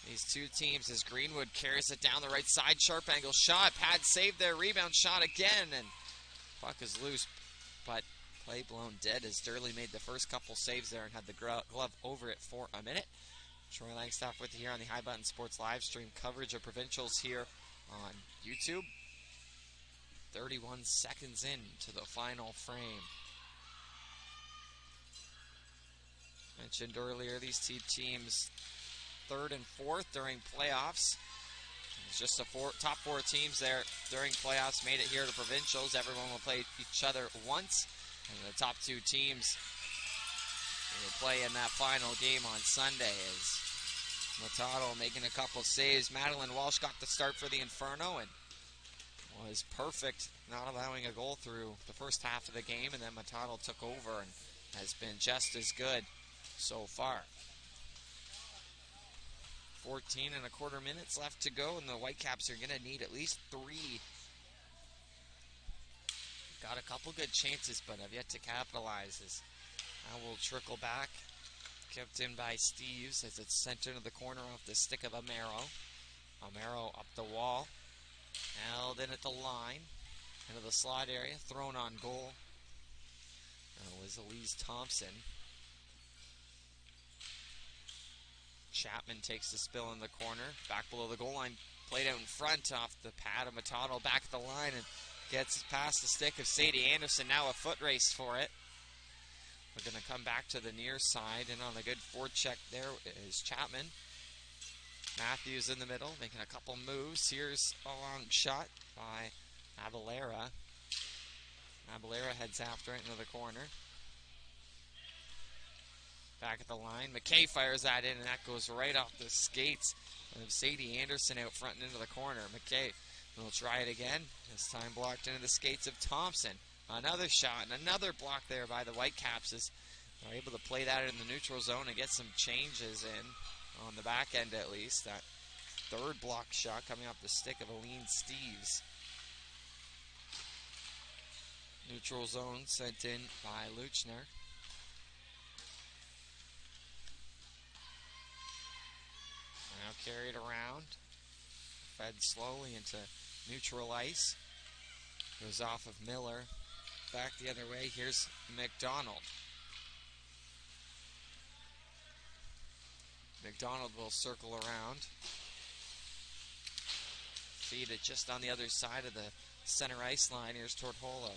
S4: these two teams as Greenwood carries it down the right side. Sharp angle shot. Pad saved there. Rebound shot again. And puck is loose, but play blown dead as Durley made the first couple saves there and had the glove over it for a minute. Troy Langstaff with you here on the High Button Sports live stream coverage of Provincials here on YouTube. 31 seconds into the final frame. Mentioned earlier, these two teams third and fourth during playoffs. It's just the top four teams there during playoffs made it here to Provincials. Everyone will play each other once, and the top two teams will play in that final game on Sunday. As Matado making a couple saves. Madeline Walsh got the start for the Inferno and was perfect, not allowing a goal through the first half of the game, and then Matado took over and has been just as good so far. 14 and a quarter minutes left to go, and the Whitecaps are going to need at least 3. Got a couple good chances, but have yet to capitalize. As now will trickle back, kept in by Steves as it's sent into the corner off the stick of Amaro. Amaro up the wall, held in at the line, into the slot area, thrown on goal. That was Elise Thompson. Chapman takes the spill in the corner, back below the goal line, played out in front off the pad of Matado, back at the line, and gets past the stick of Sadie Anderson. Now a foot race for it. We're going to come back to the near side, and on a good forecheck there is Chapman. Matthews in the middle, making a couple moves. Here's a long shot by Abelera. Abelera heads after it into the corner. Back at the line, McKay fires that in, and that goes right off the skates of Sadie Anderson out front and into the corner. McKay will try it again, this time blocked into the skates of Thompson. Another shot and another block there by the Whitecaps as they're able to play that in the neutral zone and get some changes in on the back end at least. That third block shot coming off the stick of Aline Steves. Neutral zone sent in by Luchner. Now carried around, fed slowly into neutral ice. Goes off of Miller. Back the other way, here's McDonald. McDonald will circle around. Feed it just on the other side of the center ice line. Here's Tortola.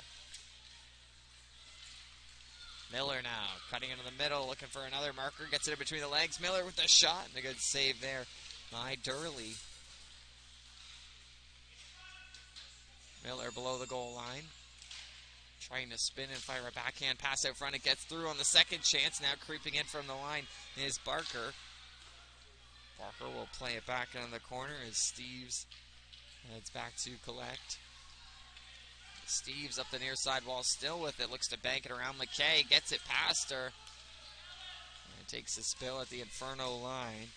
S4: Miller now, cutting into the middle, looking for another marker. Gets it in between the legs. Miller with the shot, and a good save there by Durley. Miller below the goal line. Trying to spin and fire a backhand pass out front. It gets through on the second chance. Now creeping in from the line is Barker. Barker will play it back in the corner as Steves heads back to collect. Steves up the near side wall, still with it. Looks to bank it around McKay. Gets it past her. And takes a spill at the Inferno line.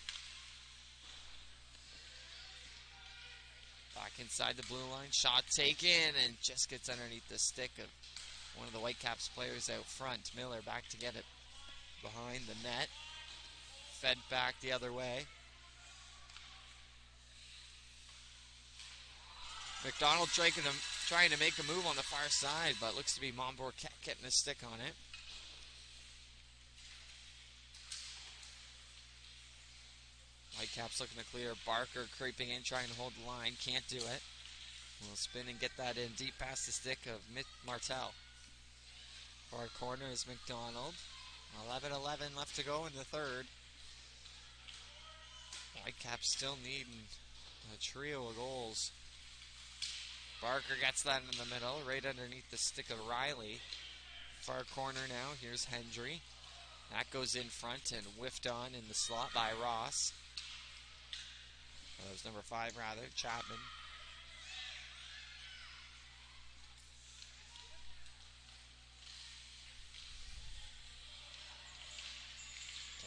S4: Back inside the blue line. Shot taken and just gets underneath the stick of one of the Whitecaps players out front. Miller back to get it behind the net. Fed back the other way. McDonald trying to make a move on the far side, but looks to be Monbour getting a stick on it. Whitecaps looking to clear. Barker creeping in, trying to hold the line. Can't do it. Will spin and get that in deep past the stick of Martel. Far corner is McDonald. 11-11 left to go in the third. Whitecaps still needing a trio of goals. Barker gets that in the middle, right underneath the stick of Riley. Far corner now, here's Hendry. That goes in front and whiffed on in the slot by Ross. That was number 5, rather, Chapman.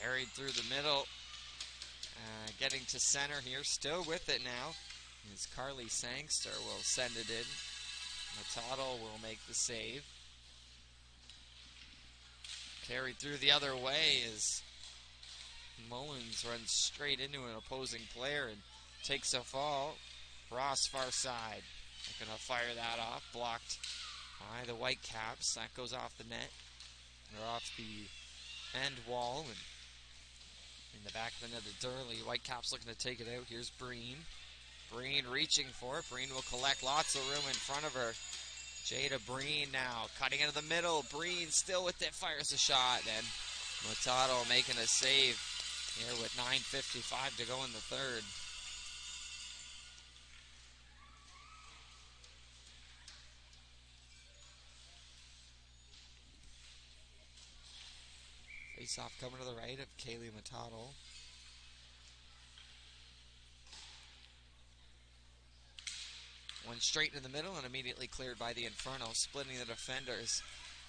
S4: Carried through the middle. Getting to center here, still with it now. Is Carly Sangster will send it in. Matado will make the save. Carried through the other way as Mullins runs straight into an opposing player and takes a fall. Ross far side. They're going to fire that off. Blocked by the Whitecaps. That goes off the net. They're off the end wall. And in the back of the net to Durley. Whitecaps looking to take it out. Here's Breen. Breen reaching for it. Breen will collect lots of room in front of her. Jada Breen now cutting into the middle. Breen still with it. Fires a shot. And Matado making a save here with 9:55 to go in the third. Face off coming to the right of Kaylee Matado. One straight in the middle and immediately cleared by the Inferno, splitting the defenders.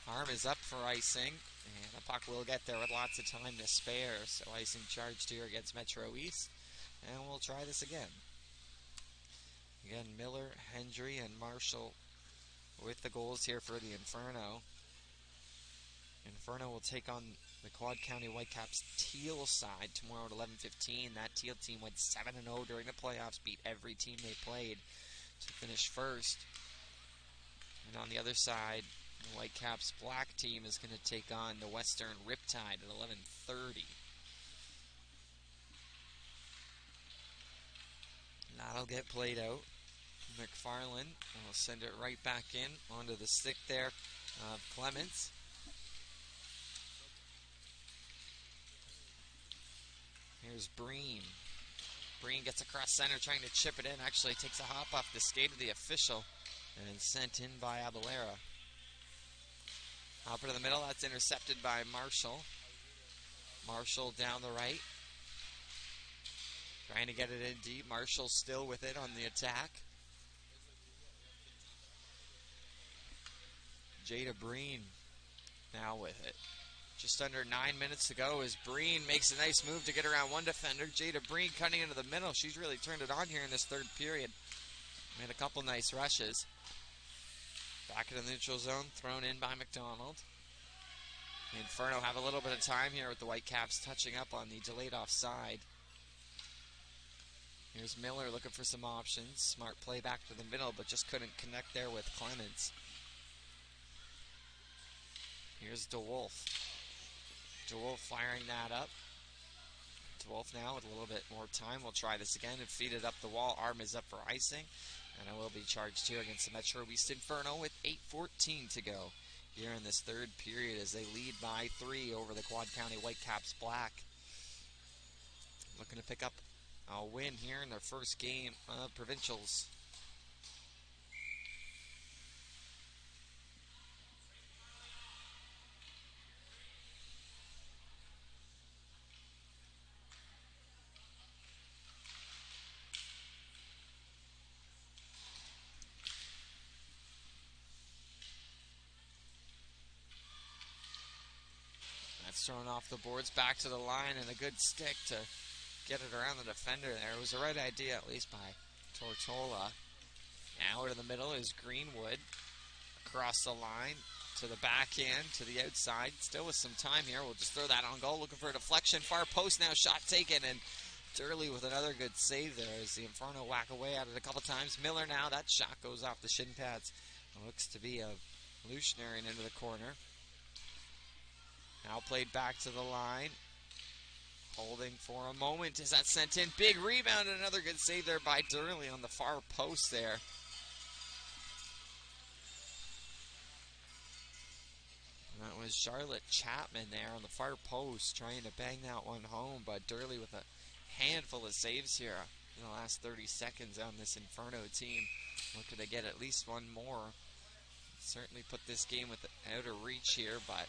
S4: Arm is up for icing, and the puck will get there with lots of time to spare. So icing charged here against Metro East, and we'll try this again. Again, Miller, Hendry, and Marshall with the goals here for the Inferno. Inferno will take on the Quad County Whitecaps Teal side tomorrow at 11:15. That Teal team went 7-0 during the playoffs, beat every team they played to finish first. And on the other side, the Whitecaps black team is going to take on the Western Riptide at 11:30. That'll get played out. McFarland will send it right back in onto the stick there of Clements. Here's Breen. Breen gets across center trying to chip it in. Actually takes a hop off the skate of the official and sent in by Abalera. Hopper to the middle. That's intercepted by Marshall. Marshall down the right. Trying to get it in deep. Marshall still with it on the attack. Jada Breen now with it. Just under 9 minutes to go as Breen makes a nice move to get around one defender. Jada Breen cutting into the middle. She's really turned it on here in this third period. Made a couple nice rushes. Back in the neutral zone, thrown in by McDonald. The Inferno have a little bit of time here with the Whitecaps touching up on the delayed offside. Here's Miller looking for some options. Smart play back to the middle, but just couldn't connect there with Clements. Here's DeWolf. DeWolf firing that up. DeWolf now with a little bit more time. We'll try this again and feed it up the wall. Arm is up for icing. And it will be charged here against the Metro East Inferno with 8:14 to go here in this third period as they lead by 3 over the Quad County Whitecaps Black. Looking to pick up a win here in their first game of Provincials. That's thrown off the boards, back to the line, and a good stick to get it around the defender there. It was the right idea, at least by Tortola. Now to the middle is Greenwood. Across the line, to the backhand, to the outside. Still with some time here. We'll just throw that on goal. Looking for a deflection. Far post now, shot taken, and Durley with another good save there as the Inferno whack away at it a couple times. Miller now, that shot goes off the shin pads. It looks to be a Lucianary into the corner. Now played back to the line. Holding for a moment as that's sent in. Big rebound and another good save there by Durley on the far post there. And that was Charlotte Chapman there on the far post trying to bang that one home, but Durley with a handful of saves here in the last 30 seconds on this Inferno team. Looking to get at least one more. Certainly put this game out of reach here, but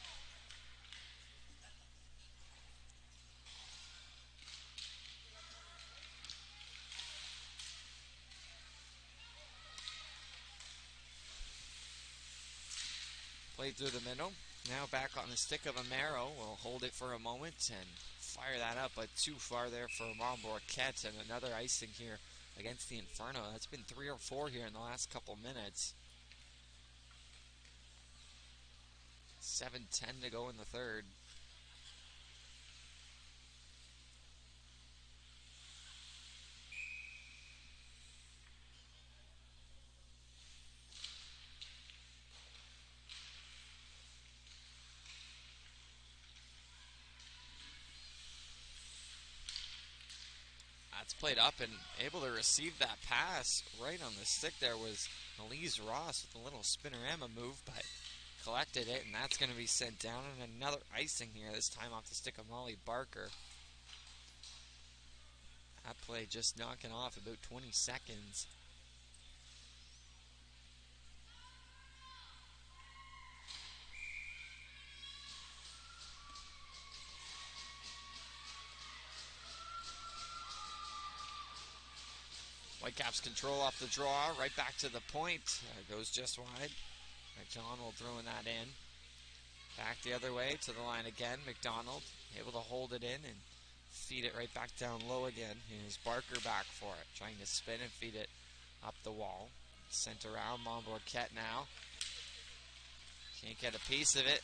S4: played through the middle. Now back on the stick of Amaro. We'll hold it for a moment and fire that up, but too far there for Marquette, and another icing here against the Inferno. That's been 3 or 4 here in the last couple minutes. 7:10 to go in the third. That's played up, and able to receive that pass right on the stick there was Elise Ross with a little spinnerama move, but collected it, and that's going to be sent down. And another icing here, this time off the stick of Molly Barker. That play just knocking off about 20 seconds. Whitecaps control off the draw, right back to the point. Goes just wide. McDonald throwing that in. Back the other way to the line again. McDonald able to hold it in and feed it right back down low again. Here's Barker back for it, trying to spin and feed it up the wall. Sent around, Marquette now. Can't get a piece of it.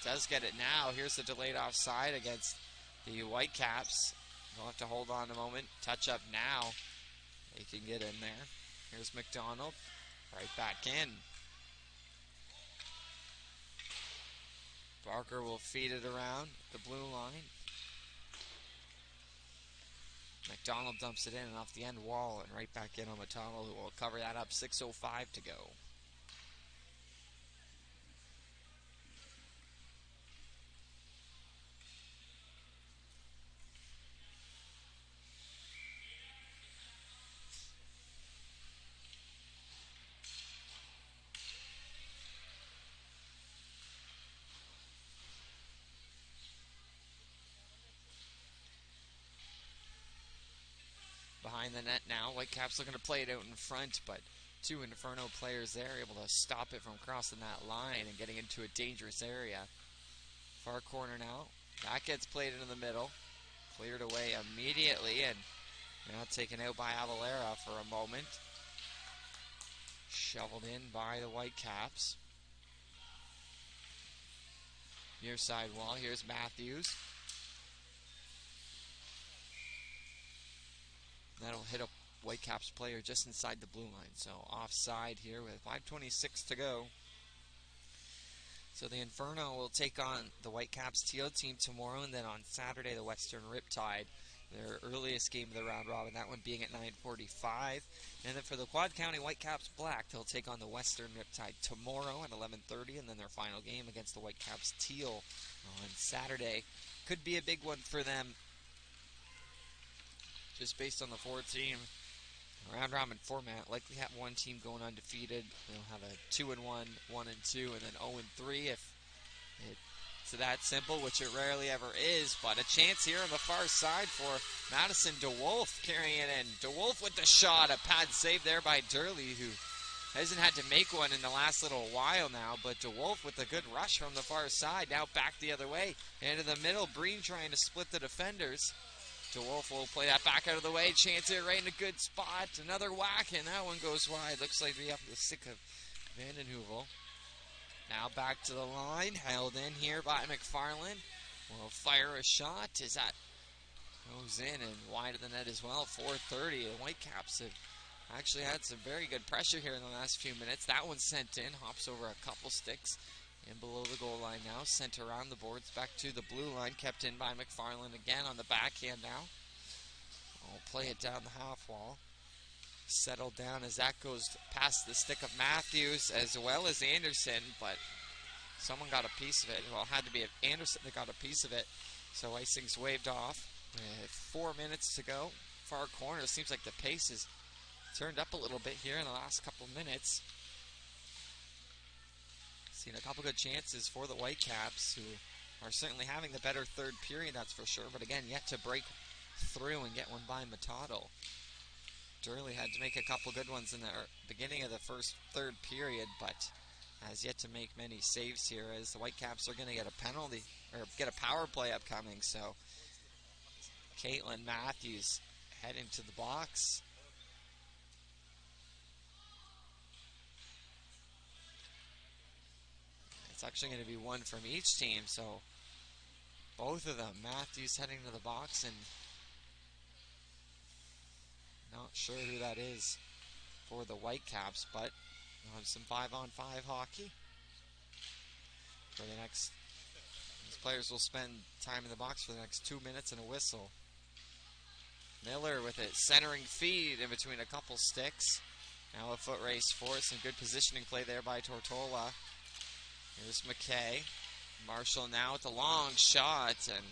S4: Does get it now. Here's the delayed offside against the Whitecaps. They'll have to hold on a moment. Touch up now. They can get in there. Here's McDonald. Right back in. Barker will feed it around the blue line. McDonald dumps it in and off the end wall and right back in on Matano, who will cover that up. 6:05 to go. Behind the net now. Whitecaps looking to play it out in front, but 2 Inferno players there able to stop it from crossing that line and getting into a dangerous area. Far corner now. That gets played into the middle. Cleared away immediately, and now taken out by Avalera for a moment. Shoveled in by the Whitecaps. Near side wall. Here's Matthews. That'll hit a Whitecaps player just inside the blue line. So offside here with 5:26 to go. So the Inferno will take on the Whitecaps TO team tomorrow, and then on Saturday the Western Riptide, their earliest game of the round robin, that one being at 9:45. And then for the Quad County Whitecaps Black, they'll take on the Western Riptide tomorrow at 11:30, and then their final game against the Whitecaps Teal on Saturday. Could be a big one for them, just based on the 4-team round robin format. Likely have one team going undefeated. They'll have a 2-1, 1-2, and then 0-3 if it's that simple, which it rarely ever is. But a chance here on the far side for Madison DeWolf carrying it in. DeWolf with the shot, a pad save there by Durley, who hasn't had to make one in the last little while now. But DeWolf with a good rush from the far side. Now back the other way into the middle. Breen trying to split the defenders. DeWolf will play that back out of the way. Chance here right in a good spot. Another whack, and that one goes wide. Looks like we have the stick of Vandenheuvel. Now back to the line. Held in here by McFarland. Will fire a shot. As that goes in and wide of the net as well. 4:30. The Whitecaps have actually had some very good pressure here in the last few minutes. That one's sent in. Hops over a couple sticks. In below the goal line now, sent around the boards back to the blue line, kept in by McFarland again on the backhand now. I'll play it down the half wall. Settled down as that goes past the stick of Matthews as well as Anderson, but someone got a piece of it. Well, it had to be Anderson that got a piece of it, so icing's waved off with 4 minutes to go. Far corner, seems like the pace has turned up a little bit here in the last couple minutes. Seen a couple good chances for the Whitecaps, who are certainly having the better third period, that's for sure. But again, yet to break through and get one by Matado. Durley had to make a couple good ones in the beginning of the third period, but has yet to make many saves here, as the Whitecaps are going to get a penalty, or get a power play upcoming. So Caitlin Matthews heading to the box. It's actually going to be one from each team, so both of them. Matthews heading to the box, and not sure who that is for the Whitecaps, but we'll have some 5-on-5 hockey for the next. These players will spend time in the box for the next 2 minutes and a whistle. Miller with it, centering feed in between a couple sticks. Now a foot race for it. Some good positioning play there by Tortola. Here's McKay. Marshall now with the long shot, and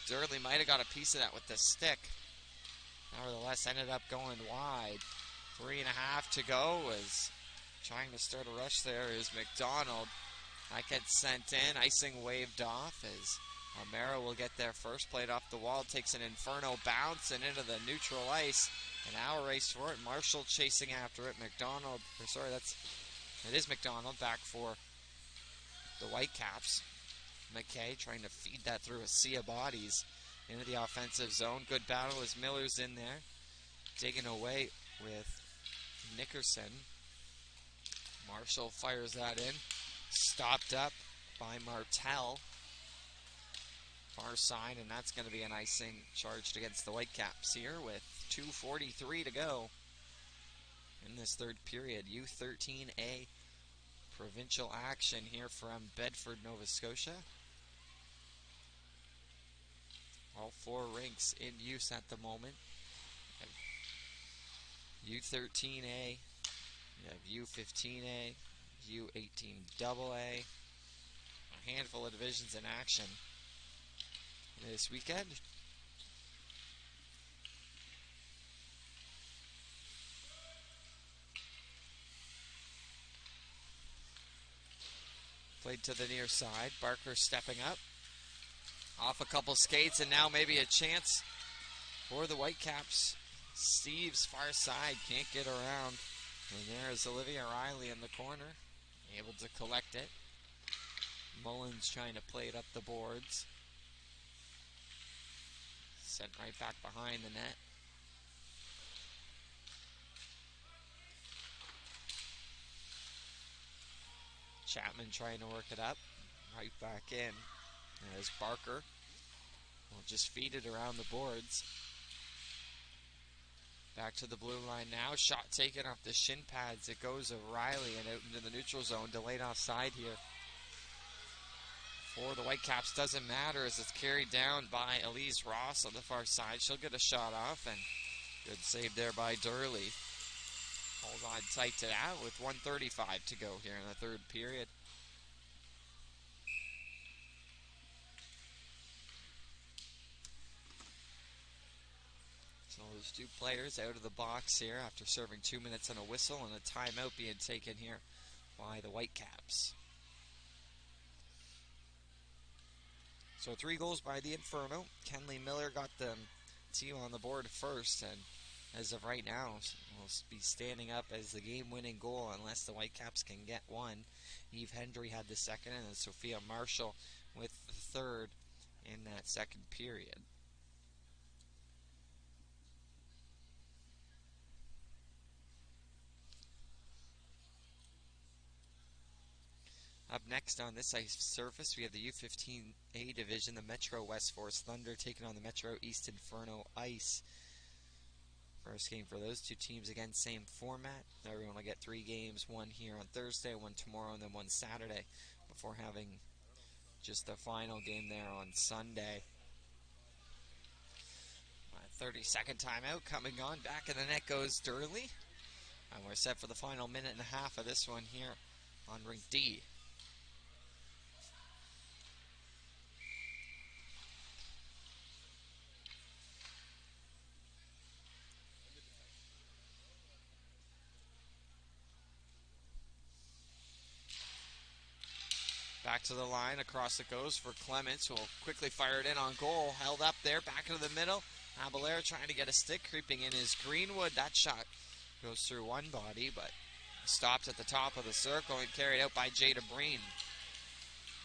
S4: Durley might have got a piece of that with the stick. Nevertheless, ended up going wide. 3.5 to go, as trying to start a rush there is McDonald. That gets sent in, icing waved off as O'Mara will get there first. Played off the wall, takes an Inferno bounce and into the neutral ice. An hour race for it. Marshall chasing after it. McDonald, it is McDonald back for the Whitecaps. McKay trying to feed that through a sea of bodies into the offensive zone. Good battle as Miller's in there, digging away with Nickerson. Marshall fires that in. Stopped up by Martell. Far side, and that's going to be an icing charged against the Whitecaps here with 2:43 to go in this third period. U13A provincial action here from Bedford, Nova Scotia. All 4 rinks in use at the moment. U13A, you have U15A, U18AA, a handful of divisions in action this weekend. Played to the near side. Barker stepping up. Off a couple skates, and now maybe a chance for the Whitecaps. Steve's far side can't get around. And there's Olivia Riley in the corner, able to collect it. Mullins trying to play it up the boards. Sent right back behind the net. Chapman trying to work it up. Right back in. As Barker will just feed it around the boards. Back to the blue line now. Shot taken off the shin pads. It goes of Riley and out into the neutral zone. Delayed offside here for the Whitecaps. Doesn't matter as it's carried down by Elise Ross on the far side. She'll get a shot off, and good save there by Durley. Hold on tight to that with 1:35 to go here in the third period. So those 2 players out of the box here after serving 2 minutes and a whistle, and a timeout being taken here by the Whitecaps. So 3 goals by the Inferno. Kenley Miller got the team on the board first, and as of right now will be standing up as the game-winning goal unless the Whitecaps can get one. Eve Hendry had the second, and then Sophia Marshall with the third in that second period. Up next on this ice surface, we have the U15A division, the Metro West Forest Thunder taking on the Metro East Inferno Ice. First game for those 2 teams, again, same format. Everyone will get 3 games, one here on Thursday, one tomorrow, and then one Saturday, before having just the final game there on Sunday. 30-second timeout coming on. Back in the net goes Durley. And we're set for the final minute and a half of this one here on Rink D. Back to the line, across it goes for Clements, who will quickly fire it in on goal. Held up there, back into the middle. Abalera trying to get a stick, creeping in is Greenwood. That shot goes through one body, but Stopped at the top of the circle and carried out by Jada Breen.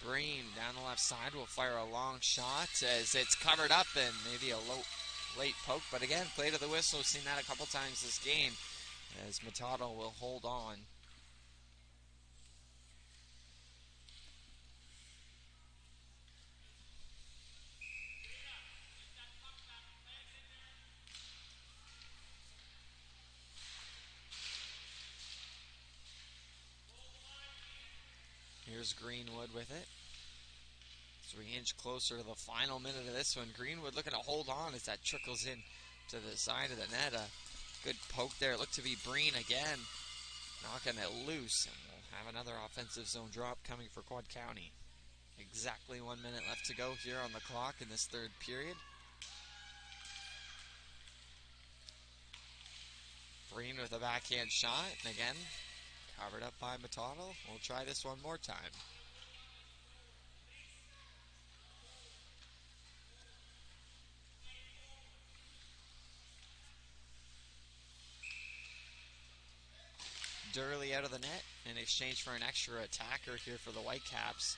S4: Breen down the left side will fire a long shot as it's covered up and maybe a late poke. But again, play to the whistle. We've seen that a couple times this game as Matado will hold on. Here's Greenwood with it. As we inch closer to the final minute of this one, Greenwood looking to hold on as that trickles in to the side of the net. A good poke there. Looked to be Breen again, knocking it loose. And we'll have another offensive zone drop coming for Quad County. Exactly 1 minute left to go here on the clock in this third period. Breen with a backhand shot, and again, covered up by Matado. We'll try this one more time. Durley out of the net in exchange for an extra attacker here for the Whitecaps.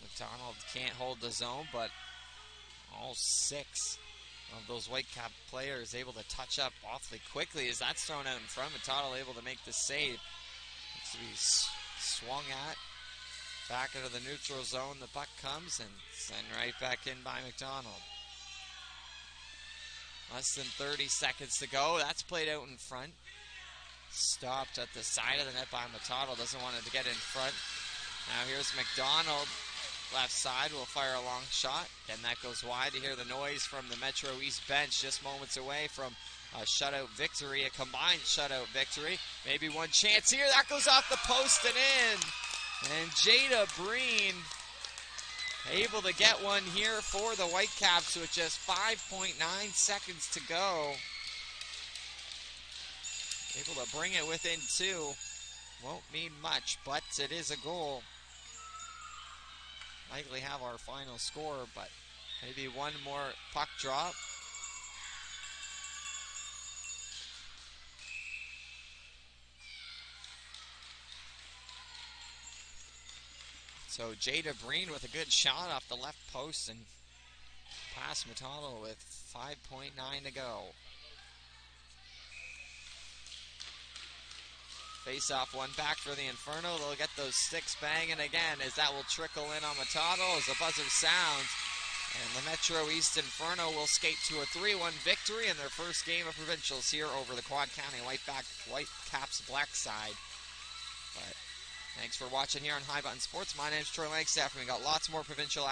S4: McDonald can't hold the zone, but all 6 of those Whitecap players able to touch up awfully quickly as that's thrown out in front. Matado able to make the save. Looks to be swung at. Back into the neutral zone, the puck comes and sent right back in by McDonald. Less than 30 seconds to go. That's played out in front. Stopped at the side of the net by Matado. Doesn't want it to get in front. Now here's McDonald. Left side will fire a long shot. And that goes wide. To hear the noise from the Metro East bench. Just moments away from a shutout victory. A combined shutout victory. Maybe one chance here. That goes off the post and in. And Jada Breen able to get one here for the Whitecaps with just 5.9 seconds to go. Able to bring it within 2. Won't mean much, but it is a goal. Likely have our final score, but maybe one more puck drop. So Jada Breen with a good shot off the left post and past Matado with 5.9 to go. Face off one back for the Inferno. They'll get those sticks banging again as that will trickle in on Matado as the buzzer sounds. And the Metro East Inferno will skate to a 3-1 victory in their first game of provincials here over the Quad County Whitecaps black side. But thanks for watching here on High Button Sports. My name's Troy Langstaff, and we got lots more provincial